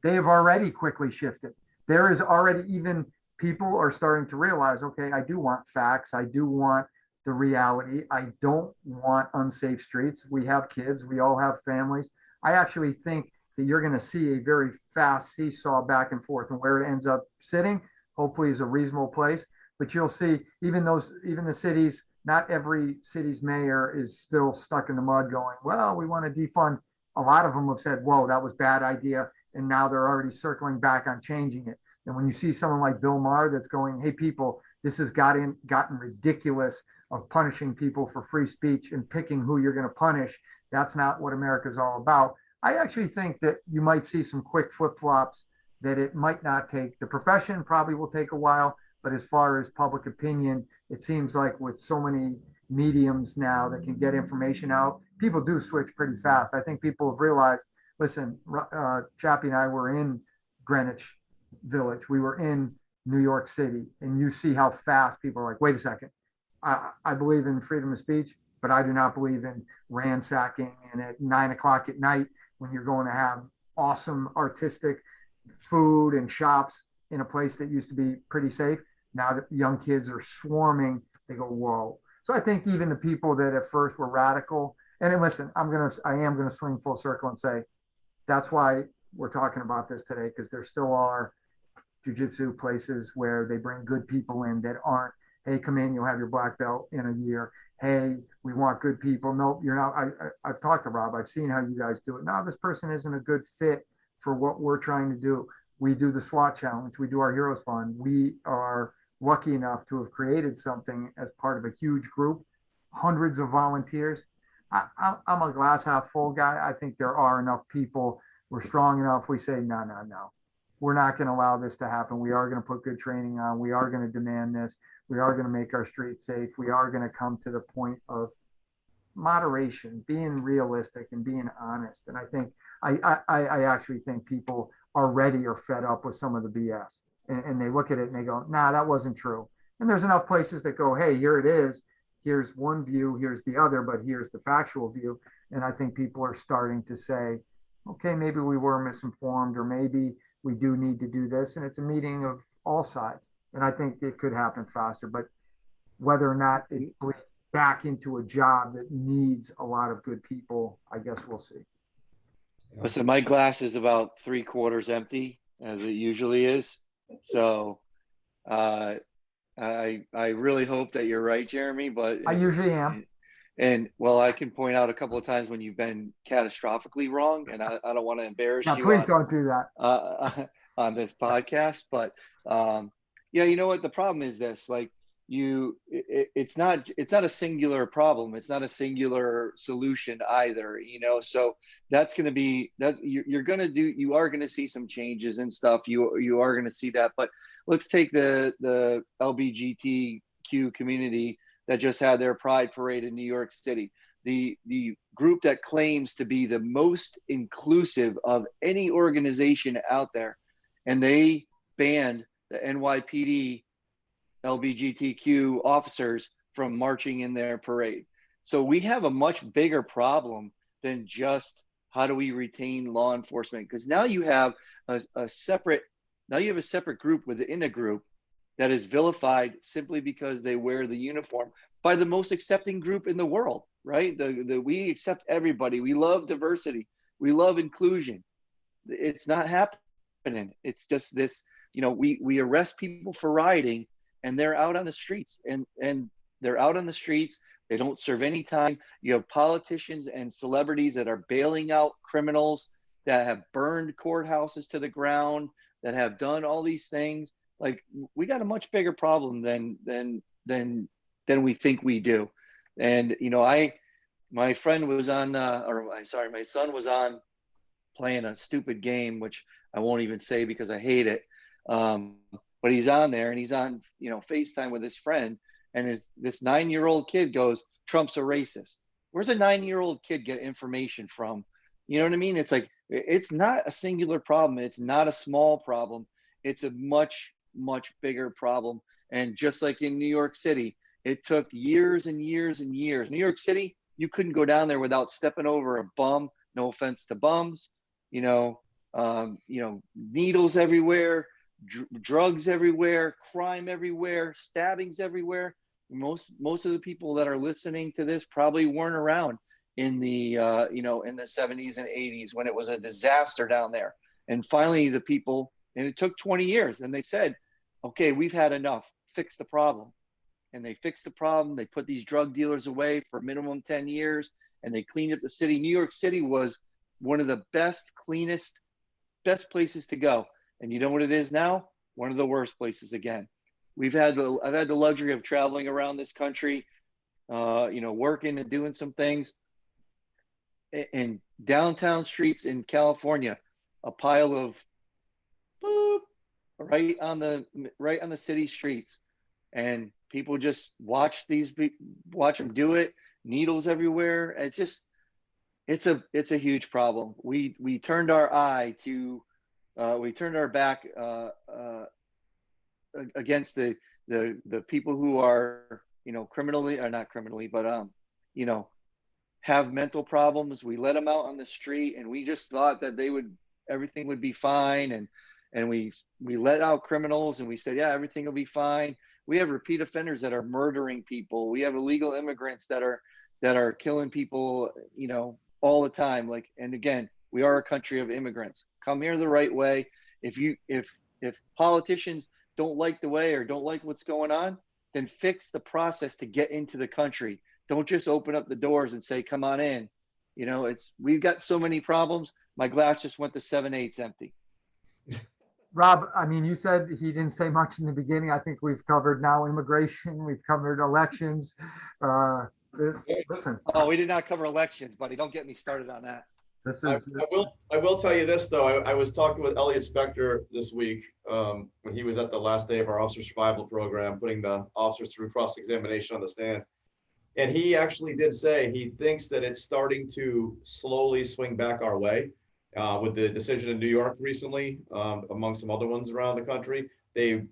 They have already quickly shifted. There is already, even people are starting to realize, okay, I do want facts. I do want the reality. I don't want unsafe streets. We have kids. We all have families. I actually think that you're going to see a very fast seesaw back and forth, and where it ends up sitting, hopefully, is a reasonable place. But you'll see even the cities, not every city's mayor is still stuck in the mud going, well, we want to defund. A lot of them have said, whoa, that was a bad idea. And now they're already circling back on changing it. And when you see someone like Bill Maher that's going, hey, people, this has gotten ridiculous of punishing people for free speech and picking who you're going to punish. That's not what America's all about. I actually think that you might see some quick flip-flops, that it might not take. The profession probably will take a while, but as far as public opinion, it seems like with so many mediums now that can get information out, people do switch pretty fast. I think people have realized, listen, Chappie and I were in Greenwich Village. We were in New York City, and you see how fast people are like, wait a second, I believe in freedom of speech. but I do not believe in ransacking and at 9 o'clock at night when you're going to have awesome artistic food and shops in a place that used to be pretty safe. Now that young kids are swarming, they go, whoa. So I think even the people that at first were radical, and then listen, I am gonna swing full circle and say that's why we're talking about this today, because there still are jujitsu places where they bring good people in that aren't, hey, come in, you'll have your black belt in a year. Hey, we want good people. Nope, you're not. I've talked to Rob. I've seen how you guys do it. No, this person isn't a good fit for what we're trying to do. We do the SWAT challenge. We do our Heroes Fund. We are lucky enough to have created something as part of a huge group, hundreds of volunteers. I'm a glass half full guy. I think there are enough people. We're strong enough. We say, no, no, no. We're not going to allow this to happen. We are going to put good training on. We are going to demand this. We are going to make our streets safe. We are going to come to the point of moderation, being realistic and being honest. And I think, I actually think people already are fed up with some of the BS. And they look at it and they go, nah, that wasn't true. And there's enough places that go, hey, here it is. Here's one view, here's the other, but here's the factual view. And I think people are starting to say, okay, maybe we were misinformed, or maybe we do need to do this. And it's a meeting of all sides. And I think it could happen faster, but whether or not it bleeds back into a job that needs a lot of good people, I guess we'll see.
Listen, my glass is about 3/4 empty, as it usually is. So I really hope that you're right, Jeremy, but
I usually am.
And well, I can point out a couple of times when you've been catastrophically wrong, and I don't want to embarrass
Now,
you.
please don't do that.
On this podcast, but yeah, you know what? The problem is this: like it's not a singular problem. It's not a singular solution either. You know, so that's going to be you're going to do. You are going to see some changes and stuff. You are going to see that. But let's take the LGBTQ community that just had their Pride Parade in New York City. The group that claims to be the most inclusive of any organization out there, and they banned the NYPD LGBTQ officers from marching in their parade. So we have a much bigger problem than just how do we retain law enforcement, because now you have a separate group within a group that is vilified simply because they wear the uniform by the most accepting group in the world, right? We accept everybody. We love diversity. We love inclusion. It's not happening. It's just this, you know, we arrest people for rioting, and they're out on the streets, and they're out on the streets. They don't serve any time. You have politicians and celebrities that are bailing out criminals that have burned courthouses to the ground, that have done all these things. Like, we got a much bigger problem than we think we do. And, you know, my son was on playing a stupid game, which I won't even say because I hate it. But he's on there, and he's on, you know, FaceTime with his friend, and this 9-year-old kid goes, Trump's a racist. Where's a 9-year-old kid get information from? You know what I mean? It's like, it's not a singular problem. It's not a small problem. It's a much, much bigger problem. And just like in New York City, it took years and years and years. New York City, you couldn't go down there without stepping over a bum. No offense to bums, you know, needles everywhere, drugs everywhere, crime everywhere, stabbings everywhere. Most of the people that are listening to this probably weren't around in the in the 70s and 80s when it was a disaster down there. And finally, the people, and it took 20 years, and they said, okay, we've had enough. Fix the problem. And they fixed the problem. They put these drug dealers away for minimum 10 years, and they cleaned up the city. New York City was one of the best, cleanest, best places to go. And you know what it is now? One of the worst places again. I've had the luxury of traveling around this country, working and doing some things. In downtown streets in California, a pile of boop right on the city streets, and people just watch them do it. Needles everywhere. It's a huge problem. We turned our back against the people who are, criminally, or not criminally, but you know, have mental problems. We let them out on the street, and we just thought that everything would be fine. And we let out criminals, and we said, yeah, everything will be fine. We have repeat offenders that are murdering people. We have illegal immigrants that are killing people, you know, all the time. Like, and again, we are a country of immigrants. Come here the right way. If politicians don't like the way or don't like what's going on, then fix the process to get into the country. Don't just open up the doors and say, come on in. You know, we've got so many problems. My glass just went to 7/8 empty.
Rob, I mean, you said he didn't say much in the beginning. I think we've covered now immigration, we've covered elections. Listen.
Oh, we did not cover elections, buddy. Don't get me started on that.
This is.
I will tell you this though. I was talking with Elliot Spector this week when he was at the last day of our officer survival program, putting the officers through cross-examination on the stand. And he actually did say he thinks that it's starting to slowly swing back our way with the decision in New York recently, among some other ones around the country. The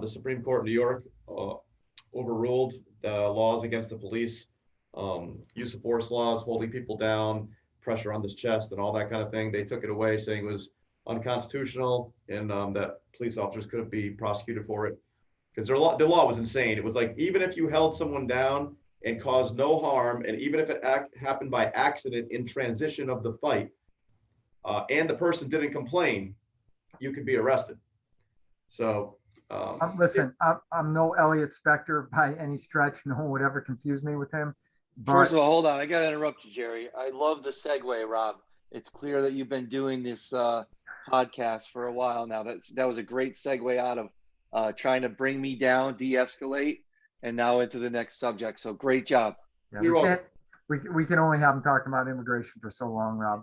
Supreme Court in New York overruled the laws against the police, use of force laws, holding people down, pressure on this chest and all that kind of thing. They took it away, saying it was unconstitutional and that police officers couldn't be prosecuted for it because the law was insane. It was like, even if you held someone down and caused no harm, and even if it happened by accident in transition of the fight, and the person didn't complain, you could be arrested. So
listen, I'm no Elliot Spector by any stretch. No one would ever confuse me with him. But
first of all, hold on. I got to interrupt you, Jerry. I love the segue, Rob. It's clear that you've been doing this podcast for a while now. That was a great segue out of trying to bring me down, de-escalate, and now into the next subject. So great job.
Yeah, we can only have him talking about immigration for so long, Rob.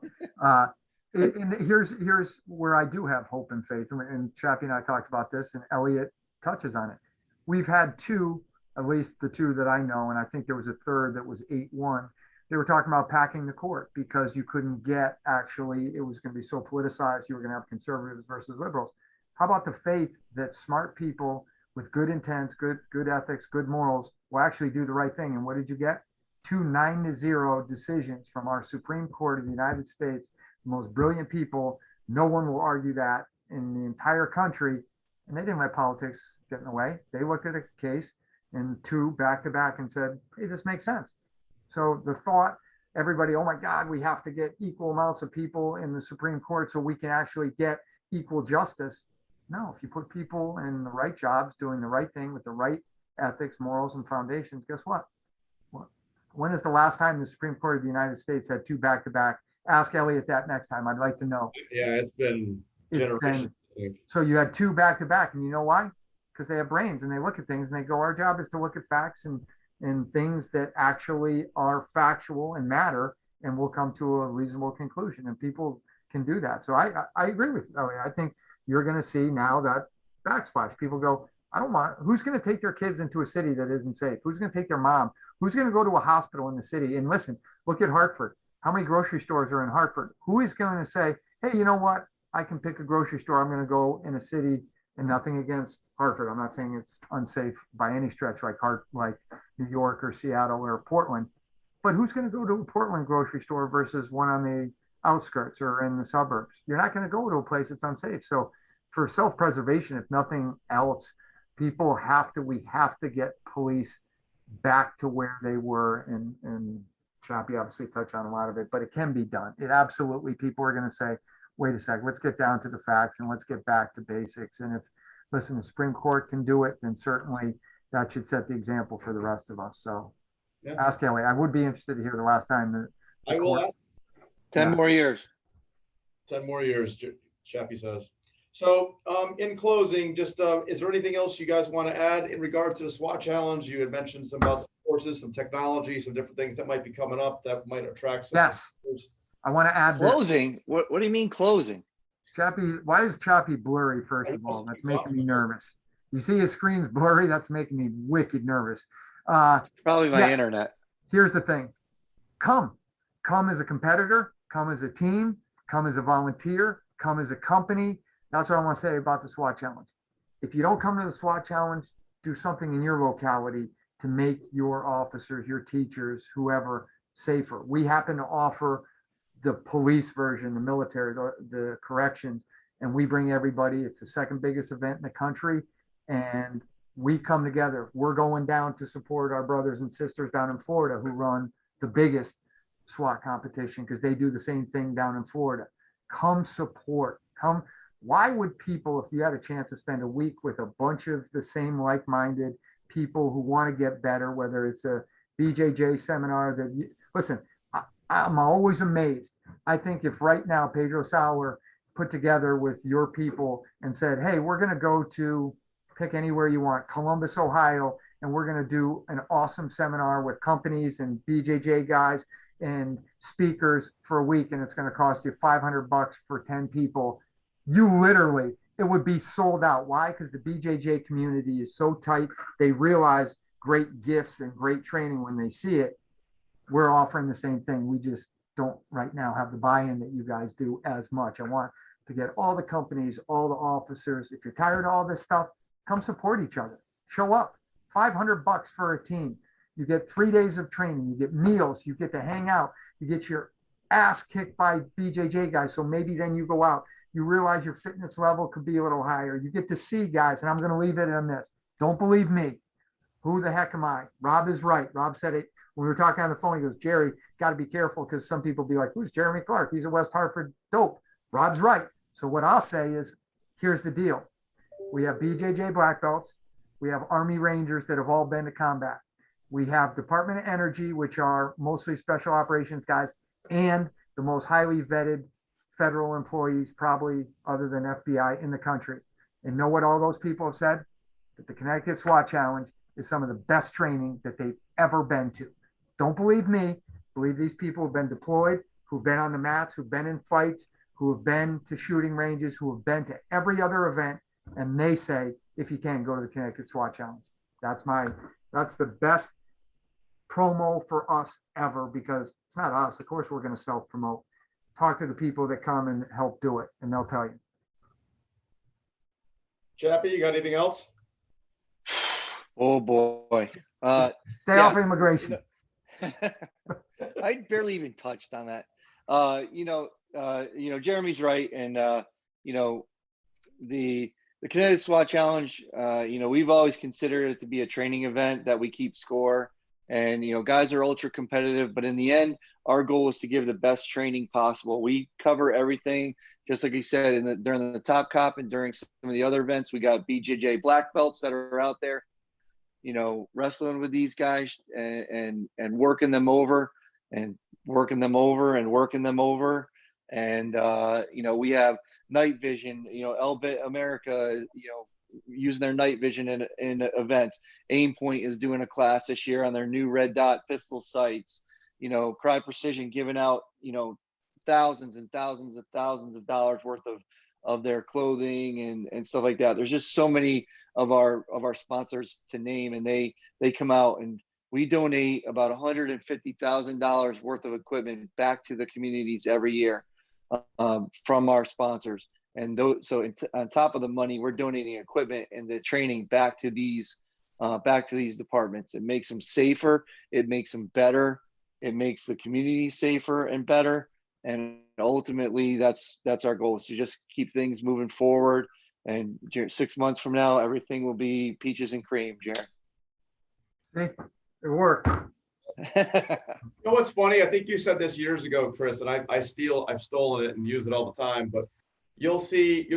And here's where I do have hope and faith. And Chappie and I talked about this, and Elliot touches on it. We've had two, at least the two that I know, and I think there was a third that was 8-1. They were talking about packing the court because you couldn't get, actually, it was going to be so politicized. You were going to have conservatives versus liberals. How about the faith that smart people with good intents, good ethics, good morals will actually do the right thing? And what did you get? 2 9-0 decisions from our Supreme Court of the United States. The most brilliant people. No one will argue that in the entire country. And they didn't let politics get in the way. They looked at a case and 2 back-to-back and said, hey, this makes sense. So the thought, everybody, oh my God, we have to get equal amounts of people in the Supreme Court so we can actually get equal justice. No, if you put people in the right jobs, doing the right thing with the right ethics, morals, and foundations, guess what? When is the last time the Supreme Court of the United States had 2 back-to-back? Ask Elliot that next time. I'd like to know.
Yeah, it's been generations.
So you had 2 back-to-back, and you know why? Because they have brains and they look at things and they go, our job is to look at facts and things that actually are factual and matter, and we'll come to a reasonable conclusion, and people can do that. So I agree with you. I think you're going to see now that backsplash. People go, I don't want, who's going to take their kids into a city that isn't safe? Who's going to take their mom? Who's going to go to a hospital in the city? And listen, look at Hartford. How many grocery stores are in Hartford? Who is going to say, hey, you know what? I can pick a grocery store. I'm going to go in a city, and nothing against Hartford. I'm not saying it's unsafe by any stretch, like New York or Seattle or Portland. But who's going to go to a Portland grocery store versus one on the outskirts or in the suburbs? You're not going to go to a place that's unsafe. So for self-preservation, if nothing else, we have to get police back to where they were, and Chappie obviously touched on a lot of it, but it can be done. It absolutely, people are going to say, wait a sec, let's get down to the facts and let's get back to basics. And if, listen, the Supreme Court can do it, then certainly that should set the example for the rest of us. So ask Ellie. I would be interested to hear the last time
I will ask.
10 more years.
10 more years, Chappie says. So in closing, just is there anything else you guys want to add in regards to the SWAT challenge? You had mentioned some about some courses, some technology, some different things that might be coming up that might attract some.
Yes. I want to add
closing. What do you mean closing?
Chappie, why is Chappie blurry? First of all, that's making me nervous. You see his screen's blurry. That's making me wicked nervous.
Probably my internet.
Here's the thing. Come as a competitor, come as a team, come as a volunteer, come as a company. That's what I want to say about the SWAT challenge. If you don't come to the SWAT challenge, do something in your locality to make your officers, your teachers, whoever safer. We happen to offer the police version, the military, the corrections, and we bring everybody. It's the second biggest event in the country, and we come together. We're going down to support our brothers and sisters down in Florida who run the biggest SWAT competition because they do the same thing down in Florida. Come support. Come. Why would people, if you had a chance to spend a week with a bunch of the same like-minded people who want to get better, whether it's a BJJ seminar that you, listen, I'm always amazed. I think if right now Pedro Sauer put together with your people and said, hey, we're going to go to pick anywhere you want, Columbus, Ohio, and we're going to do an awesome seminar with companies and BJJ guys and speakers for a week, and it's going to cost you $500 for 10 people. You literally, it would be sold out. Why? Because the BJJ community is so tight. They realize great gifts and great training when they see it. We're offering the same thing. We just don't right now have the buy-in that you guys do as much. I want to get all the companies, all the officers. If you're tired of all this stuff, come support each other. Show up. $500 for a team. You get 3 days of training. You get meals. You get to hang out. You get your ass kicked by BJJ guys. So maybe then you go out. You realize your fitness level could be a little higher. You get to see guys, and I'm going to leave it on this. Don't believe me. Who the heck am I? Rob is right. Rob said it when we were talking on the phone. He goes, Jerry, got to be careful because some people be like, who's Jeremy Clark? He's a West Hartford dope. Rob's right. So what I'll say is, here's the deal. We have BJJ black belts. We have Army Rangers that have all been to combat. We have Department of Energy, which are mostly special operations guys, and the most highly vetted federal employees, probably other than FBI, in the country. And know what all those people have said? That the Connecticut SWAT Challenge is some of the best training that they've ever been to. Don't believe me. Believe these people who've been deployed, who've been on the mats, who've been in fights, who have been to shooting ranges, who have been to every other event. And they say, if you can, go to the Connecticut SWAT Challenge. That's the best promo for us ever, because it's not us. Of course, we're going to self-promote. Talk to the people that come and help do it, and they'll tell you.
Chappie, you got anything else?
Oh boy.
Stay off immigration.
I barely even touched on that. Jeremy's right. And, the Connecticut SWAT Challenge, we've always considered it to be a training event that we keep score. And, guys are ultra competitive, but in the end, our goal is to give the best training possible. We cover everything, just like he said, during the Top Cop and during some of the other events. We got BJJ black belts that are out there, wrestling with these guys and working them over and working them over and working them over. And, we have night vision, Elbit America, using their night vision in events. Aim Point is doing a class this year on their new red dot pistol sights. Cry Precision giving out, thousands and thousands of dollars worth of their clothing and stuff like that. There's just so many of our sponsors to name, and they come out, and we donate about $150,000 worth of equipment back to the communities every year from our sponsors. And on top of the money, we're donating equipment and the training back to these departments. It makes them safer. It makes them better. It makes the community safer and better. And ultimately, that's our goal, is to just keep things moving forward. And 6 months from now, everything will be peaches and cream, Jared.
See, it worked.
You know what's funny? I think you said this years ago, Chris, and I've stolen it and use it all the time. But you'll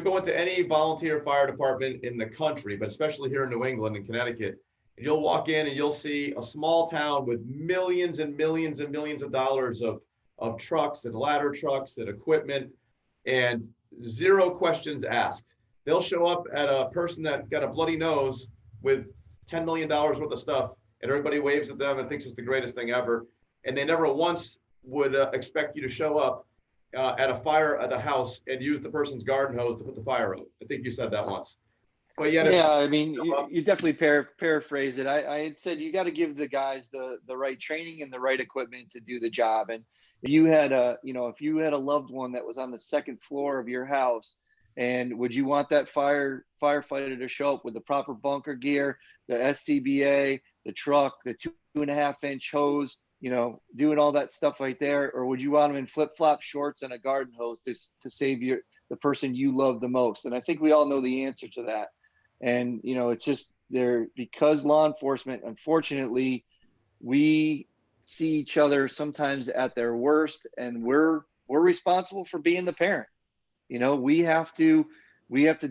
go into any volunteer fire department in the country, but especially here in New England and Connecticut, and you'll walk in and you'll see a small town with millions and millions and millions of dollars of trucks and ladder trucks and equipment, and zero questions asked. They'll show up at a person that got a bloody nose with $10 million worth of stuff, and everybody waves at them and thinks it's the greatest thing ever. And they never once would expect you to show up at a fire at the house and use the person's garden hose to put the fire out. I think you said that once. But yeah,
I mean, you definitely paraphrase it. I had said you got to give the guys the right training and the right equipment to do the job. And if you had if you had a loved one that was on the second floor of your house, and would you want that firefighter to show up with the proper bunker gear, the SCBA, the truck, the 2.5-inch hose, you know, doing all that stuff right there? Or would you want them in flip-flop shorts and a garden hose to save the person you love the most? And I think we all know the answer to that. And, you know, it's just because law enforcement, unfortunately, we see each other sometimes at their worst, and we're responsible for being the parent. You know, we have to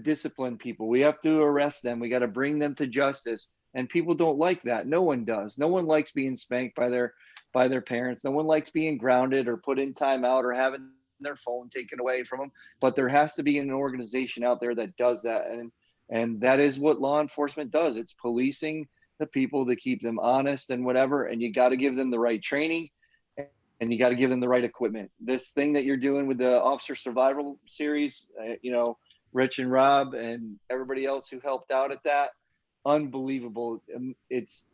discipline people. We have to arrest them. We got to bring them to justice. And people don't like that. No one does. No one likes being spanked by their parents. No one likes being grounded or put in timeout or having their phone taken away from them. But there has to be an organization out there that does that. And that is what law enforcement does. It's policing the people to keep them honest and whatever. And you got to give them the right training, and you got to give them the right equipment. This thing that you're doing with the Officer Survival Series, you know, Rich and Rob and everybody else who helped out at that, unbelievable. It's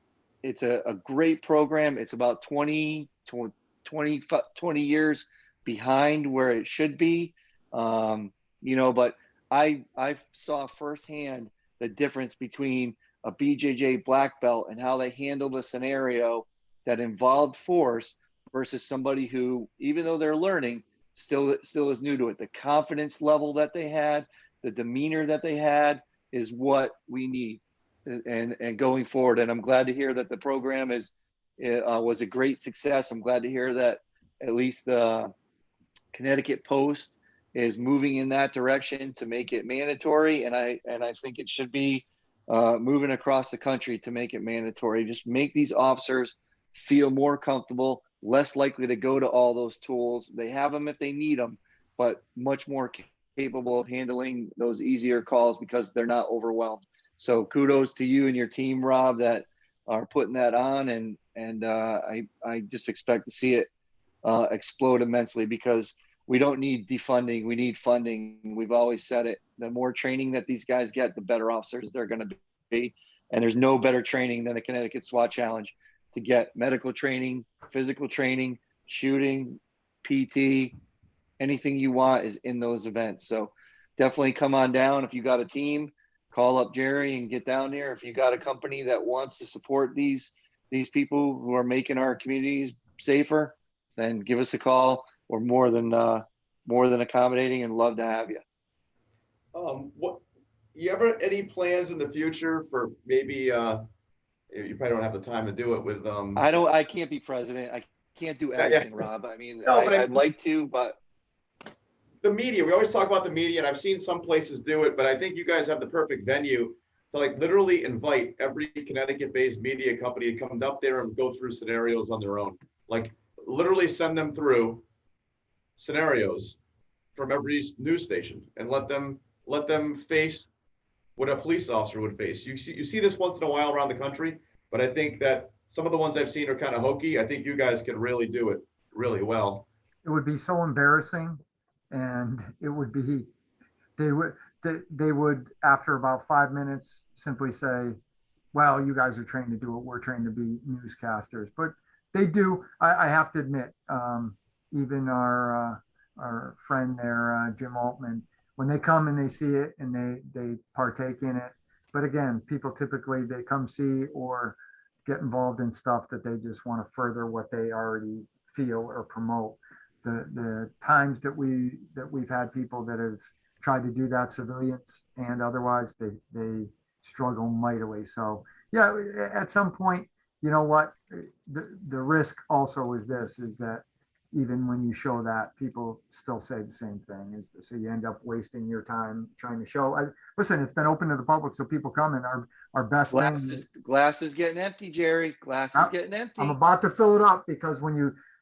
a great program. It's about 20 years behind where it should be. You know, but I saw firsthand the difference between a BJJ black belt and how they handled a scenario that involved force versus somebody who, even though they're learning, still is new to it. The confidence level that they had, the demeanor that they had is what we need and going forward. And I'm glad to hear that the program was a great success. I'm glad to hear that at least the Connecticut Post is moving in that direction to make it mandatory. And I think it should be moving across the country to make it mandatory. Just make these officers feel more comfortable, less likely to go to all those tools. They have them if they need them, but much more capable of handling those easier calls because they're not overwhelmed. So kudos to you and your team, Rob, that are putting that on. And I just expect to see it explode immensely, because we don't need defunding. We need funding. We've always said it. The more training that these guys get, the better officers they're going to be. And there's no better training than the Connecticut SWAT Challenge to get medical training, physical training, shooting, PT, anything you want is in those events. So definitely come on down. If you got a team, call up Jerry and get down there. If you got a company that wants to support these people who are making our communities safer, then give us a call. We're more than accommodating and love to have you.
What you ever any plans in the future for maybe you probably don't have the time to do it with
I can't be president. I can't do everything, Rob. I mean,
no,
I'd like to, but
the media, we always talk about the media, and I've seen some places do it, but I think you guys have the perfect venue to like literally invite every Connecticut-based media company to come up there and go through scenarios on their own. Like literally send them through scenarios from every news station and let them face what a police officer would face. You see this once in a while around the country, but I think that some of the ones I've seen are kind of hokey. I think you guys can really do it really well.
It would be so embarrassing, and it would be, they would after about 5 minutes simply say, well, you guys are trained to do it. We're trained to be newscasters. But they do, I have to admit, even our friend there, Jim Altman, when they come and they see it and they partake in it. But again, people typically, they come see or get involved in stuff that they just want to further what they already feel or promote. The times that we've had people that have tried to do that, civilians and otherwise, they struggle mightily. So yeah, at some point, you know what, the risk also is that even when you show that, people still say the same thing. So you end up wasting your time trying to show. Listen, it's been open to the public, so people come, and our best
glass is getting empty, Jerry. Glass is getting empty.
I'm about to fill it up, because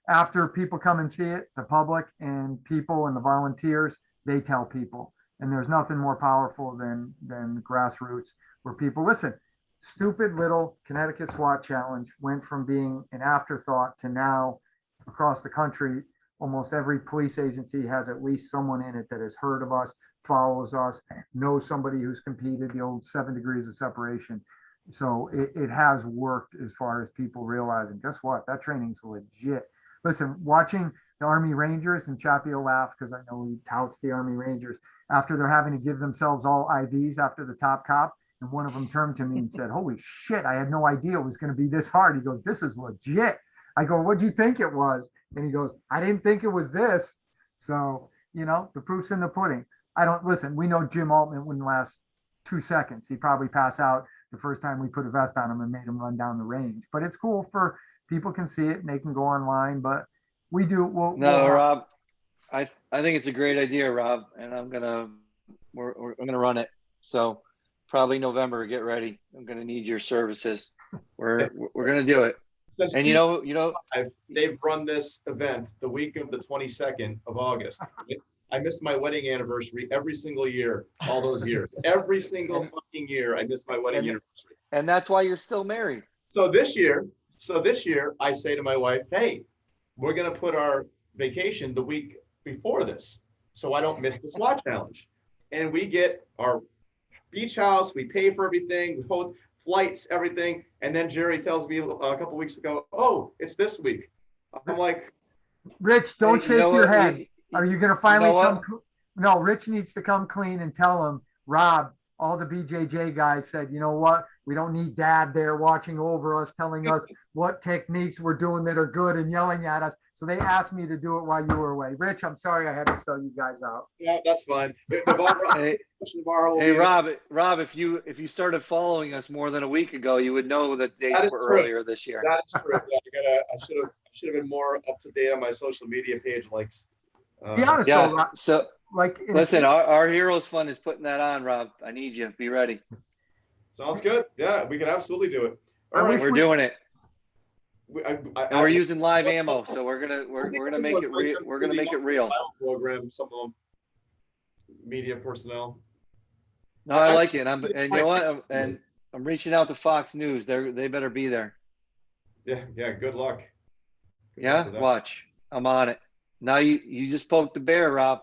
after people come and see it, the public and people and the volunteers, they tell people. And there's nothing more powerful than grassroots, where people listen. Stupid little Connecticut SWAT Challenge went from being an afterthought to now across the country, almost every police agency has at least someone in it that has heard of us, follows us, knows somebody who's competed, the old 7 degrees of separation. So it has worked as far as people realizing, guess what? That training's legit. Listen, watching the Army Rangers, and Chappell will laugh because I know he touts the Army Rangers, after they're having to give themselves all IVs after the top cop, And one of them turned to me and said, "Holy shit, I had no idea it was going to be this hard." He goes, "This is legit." I go, "What'd you think it was?" And he goes, "I didn't think it was this." So, the proof's in the pudding. I don't listen. We know Jim Altman wouldn't last 2 seconds. He'd probably pass out the first time we put a vest on him and made him run down the range. But it's cool for people can see it and they can go online. But we do.
Rob, I think it's a great idea, Rob, and I'm gonna run it. So probably November. Get ready. I'm gonna need your services. We're gonna do it.
Since
And
they've run this event the week of the 22nd of August. I missed my wedding anniversary every single year, all those years. Every single fucking year, I missed my wedding anniversary.
And that's why you're still married.
So this year, I say to my wife, "Hey, we're gonna put our vacation the week before this, so I don't miss the SWAT challenge." And we get our beach house, we pay for everything, we hold flights, everything. And then Jerry tells me a couple weeks ago, "Oh, it's this week." I'm like,
Rich, don't shake your head. Are you going to finally come? No, Rich needs to come clean and tell him, "Rob, all the BJJ guys said, you know what? We don't need dad there watching over us, telling us what techniques we're doing that are good and yelling at us. So they asked me to do it while you were away." Rich, I'm sorry I had to sell you guys out.
Yeah, that's fine. Hey,
Rob, if you started following us more than a week ago, you would know that dates were earlier this year.
That's true. Yeah, I should have been more up to date on my social media page likes.
Be honest,
yeah.
though,
So listen, our Heroes Fund is putting that on, Rob. I need you. Be ready.
Sounds good. Yeah, we can absolutely do it.
All right, we're doing it.
And
we're using live ammo, so we're gonna make it real. We're gonna make it real.
Program some of them media personnel.
No, I like it. And you know what? I'm reaching out to Fox News. They better be there.
Yeah. Good luck.
Yeah, watch. I'm on it. Now you just poked the bear, Rob.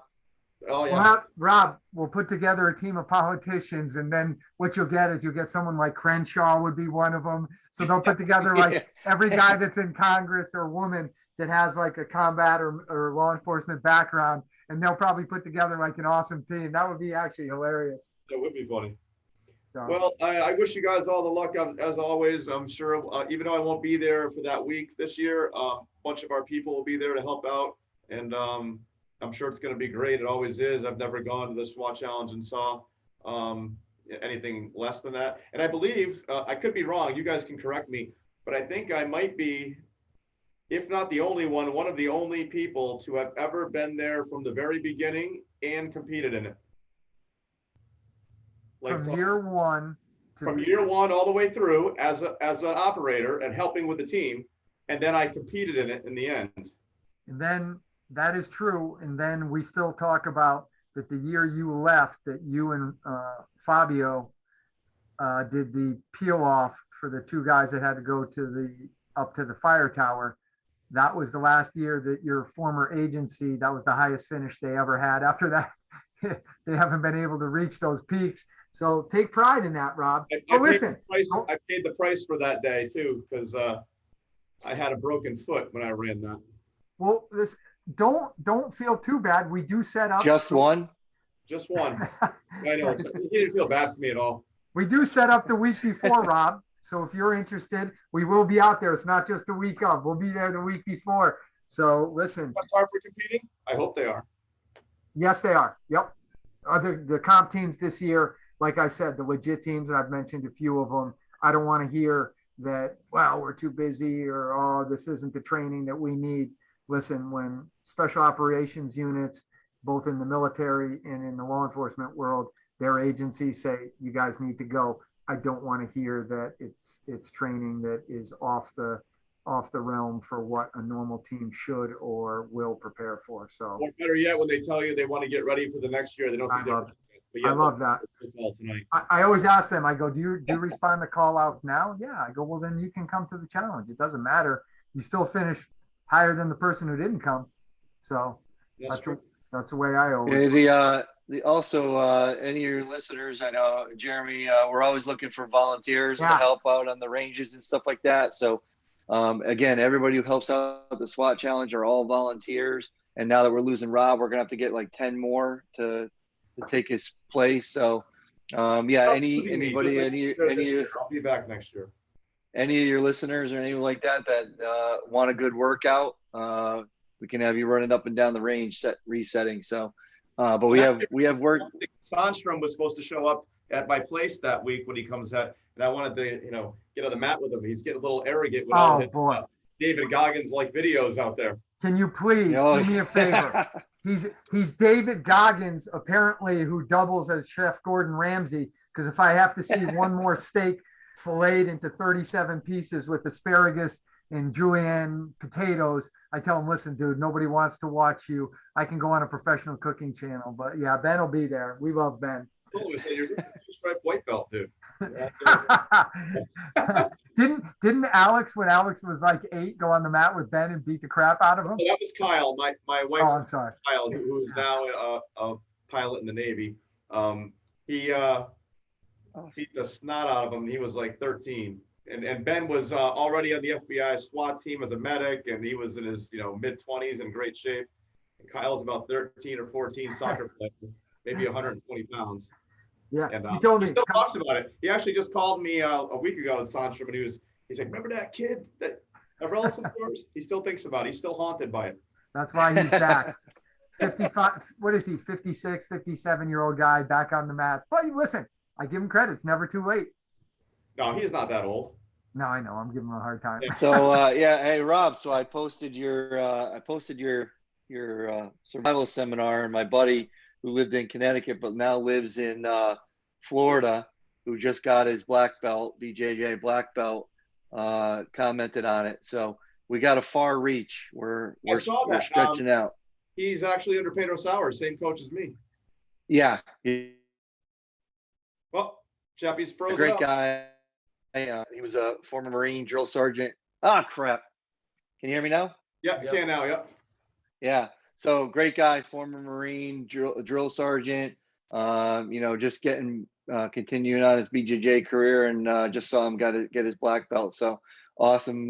Oh yeah.
Rob, we'll put together a team of politicians, and then what you'll get is you'll get someone like Crenshaw would be one of them. So they'll put together like every guy that's in Congress or woman that has like a combat or law enforcement background, and they'll probably put together like an awesome team. That would be actually hilarious.
That would be funny.
So.
Well, I wish you guys all the luck as always. I'm sure, even though I won't be there for that week this year, a bunch of our people will be there to help out. And I'm sure it's going to be great. It always is. I've never gone to the SWAT challenge and saw anything less than that. And I believe, I could be wrong, you guys can correct me, but I think I might be, if not the only one of the only people to have ever been there from the very beginning and competed in it. Like
from year one
all the way through as an operator and helping with the team. And then I competed in it in the end.
And then that is true. And then we still talk about that the year you left, that you and Fabio did the peel off for the two guys that had to go up to the fire tower. That was the last year that your former agency, that was the highest finish they ever had. After that, they haven't been able to reach those peaks. So take pride in that, Rob.
I paid the price for that day too, because I had a broken foot when I ran that.
Well, don't feel too bad. We do set up
just one.
I know. He didn't feel bad for me at all.
We do set up the week before, Rob. So if you're interested, we will be out there. It's not just the week of. We'll be there the week before. So listen.
What's hard for competing? I hope they are.
Yes, they are. Yep. The comp teams this year, like I said, the legit teams, and I've mentioned a few of them. I don't want to hear that, well, we're too busy or, oh, this isn't the training that we need. Listen, when special operations units, both in the military and in the law enforcement world, their agencies say, you guys need to go. I don't want to hear that it's training that is off the realm for what a normal team should or will prepare for. So,
or better yet, when they tell you they want to get ready for the next year, they don't think
I love that. I always ask them, I go, do you respond to call outs now? Yeah. I go, well, then you can come to the challenge. It doesn't matter. You still finish higher than the person who didn't come. So that's the way I always.
Also, any of your listeners, I know, Jeremy, we're always looking for volunteers to help out on the ranges and stuff like that. So, again, everybody who helps out the SWAT challenge are all volunteers. And now that we're losing Rob, we're going to have to get like 10 more to take his place. So Yeah,
Stop
anybody,
losing me, just like
any,
you did this
any,
year. I'll be back next year.
any of your listeners or anyone like that want a good workout, we can have you running up and down the range, resetting. So, but we have work.
Sandstrom was supposed to show up at my place that week when he comes out, and I wanted to, get on the mat with him. He's getting a little arrogant with all his David Goggins like videos out there.
Can you please do me a favor? He's David Goggins, apparently, who doubles as Chef Gordon Ramsay. Because if I have to see one more steak filleted into 37 pieces with asparagus and julienne potatoes, I tell him, listen, dude, nobody wants to watch you. I can go on a professional cooking channel. But yeah, Ben will be there. We love Ben.
Oh, you're a striped white belt, dude.
Didn't Alex, when Alex was like 8, go on the mat with Ben and beat the crap out of him?
Well, that was Kyle, my wife's
I'm sorry.
Kyle, who is now a pilot in the Navy. He beat the snot out of him. He was like 13, and Ben was already on the FBI SWAT team as a medic, and he was in his mid-20s in great shape. And Kyle's about 13 or 14, soccer player, maybe 120 pounds.
Yeah,
and
he told me.
He still talks about it. He actually just called me a week ago in Sandstrom, and he's like, remember that kid, that a relative of yours? He still thinks about it. He's still haunted by it.
That's why he's back. 55, what is he, 56, 57-year-old guy back on the mats. But listen, I give him credit. It's never too late.
No, he is not that old.
No, I know. I'm giving him a hard time.
So, hey, Rob, so I posted your survival seminar, and my buddy who lived in Connecticut but now lives in Florida, who just got his black belt, BJJ black belt, commented on it. So we got a far reach. We're stretching out.
He's actually under Pedro Sauer, same coach as me.
Yeah.
Well, Chappie's frozen.
A great
up.
guy. He was a former Marine drill sergeant. Ah, crap. Can you hear me now?
Yeah, I can now. Yep.
Yeah. So great guy, former Marine drill sergeant. Just continuing on his BJJ career, and just saw him get his black belt. So awesome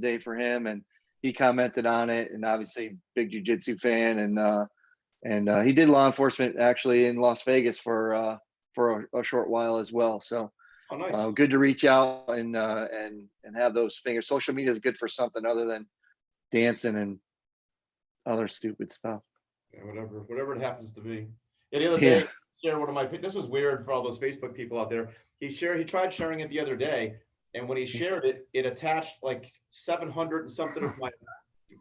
day for him. And he commented on it, and obviously big jiu-jitsu fan. And he did law enforcement actually in Las Vegas for a short while as well. So
nice.
Good to reach out and have those fingers. Social media is good for something other than dancing and other stupid stuff.
Yeah, whatever it happens to be. Yeah, the other day, shared one of my. This was weird for all those Facebook people out there. He tried sharing it the other day, and when he shared it, it attached like 700 and something of my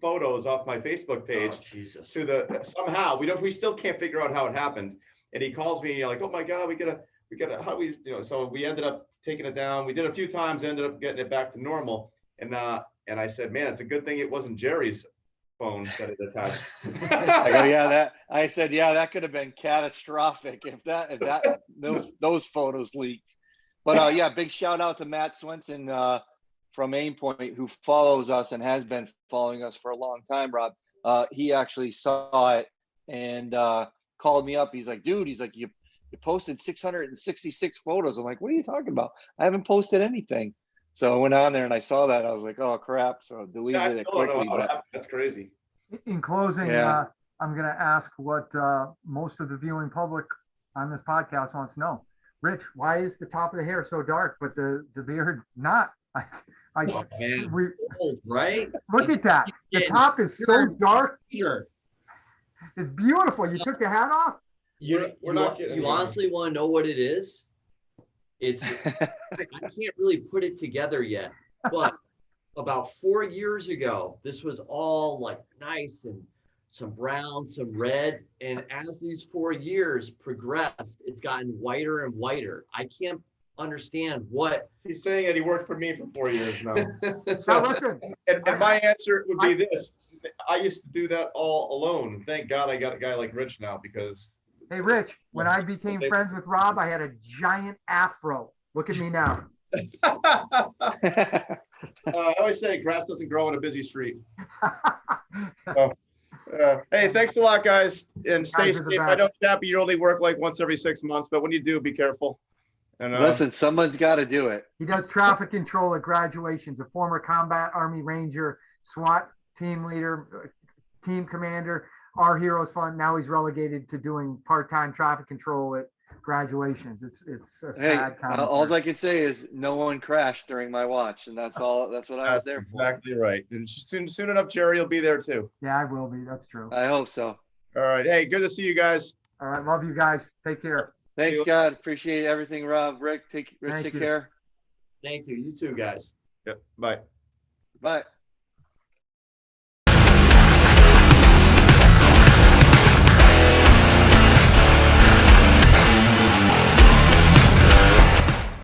photos off my Facebook page to the somehow we still can't figure out how it happened. And he calls me like, oh my God, we gotta how we so we ended up taking it down. We did a few times, ended up getting it back to normal. And I said, man, it's a good thing it wasn't Jerry's phone that it attached.
I go, I said, that could have been catastrophic if those photos leaked. But big shout out to Matt Swenson from Aimpoint, who follows us and has been following us for a long time, Rob. He actually saw it and called me up. He's like, dude, you posted 666 photos. I'm like, what are you talking about? I haven't posted anything. So I went on there and I saw that. I was like, oh crap. So deleted it quickly.
That's crazy.
In closing, I'm going to ask what most of the viewing public on this podcast wants to know. Rich, why is the top of the hair so dark, but the beard not? Right? Look at that. The top is so dark. It's beautiful. You took the hat off?
You honestly want to know what it is? I can't really put it together yet, but about 4 years ago, this was all like nice and some brown, some red. And as these 4 years progressed, it's gotten whiter and whiter. I can't understand what
he's saying. That he worked for me for 4 years now.
So listen,
and my answer would be this. I used to do that all alone. Thank God I got a guy like Rich now because.
Hey, Rich, when I became friends with Rob, I had a giant afro. Look at me now.
I always say grass doesn't grow on a busy street. Hey, thanks a lot, guys. And stay safe. I know, Chappie, you only work like once every 6 months, but when you do, be careful. And,
listen, someone's got to do it.
He does traffic control at graduations, a former combat Army Ranger, SWAT team leader, team commander. Our Heroes Fund. Now he's relegated to doing part-time traffic control at graduations. It's a
Hey,
sad
all
commentary.
I can say is no one crashed during my watch, and that's all. That's what I was
That's
there for.
exactly right. And soon enough, Jerry will be there too.
Yeah, I will be. That's true.
I hope so.
All right. Hey, good to see you guys.
All right. Love you guys. Take care.
Thanks, God. Appreciate everything, Rob. Rick, take
Thank
take
you.
care.
Thank you. You too, guys.
Yep. Bye.
Bye.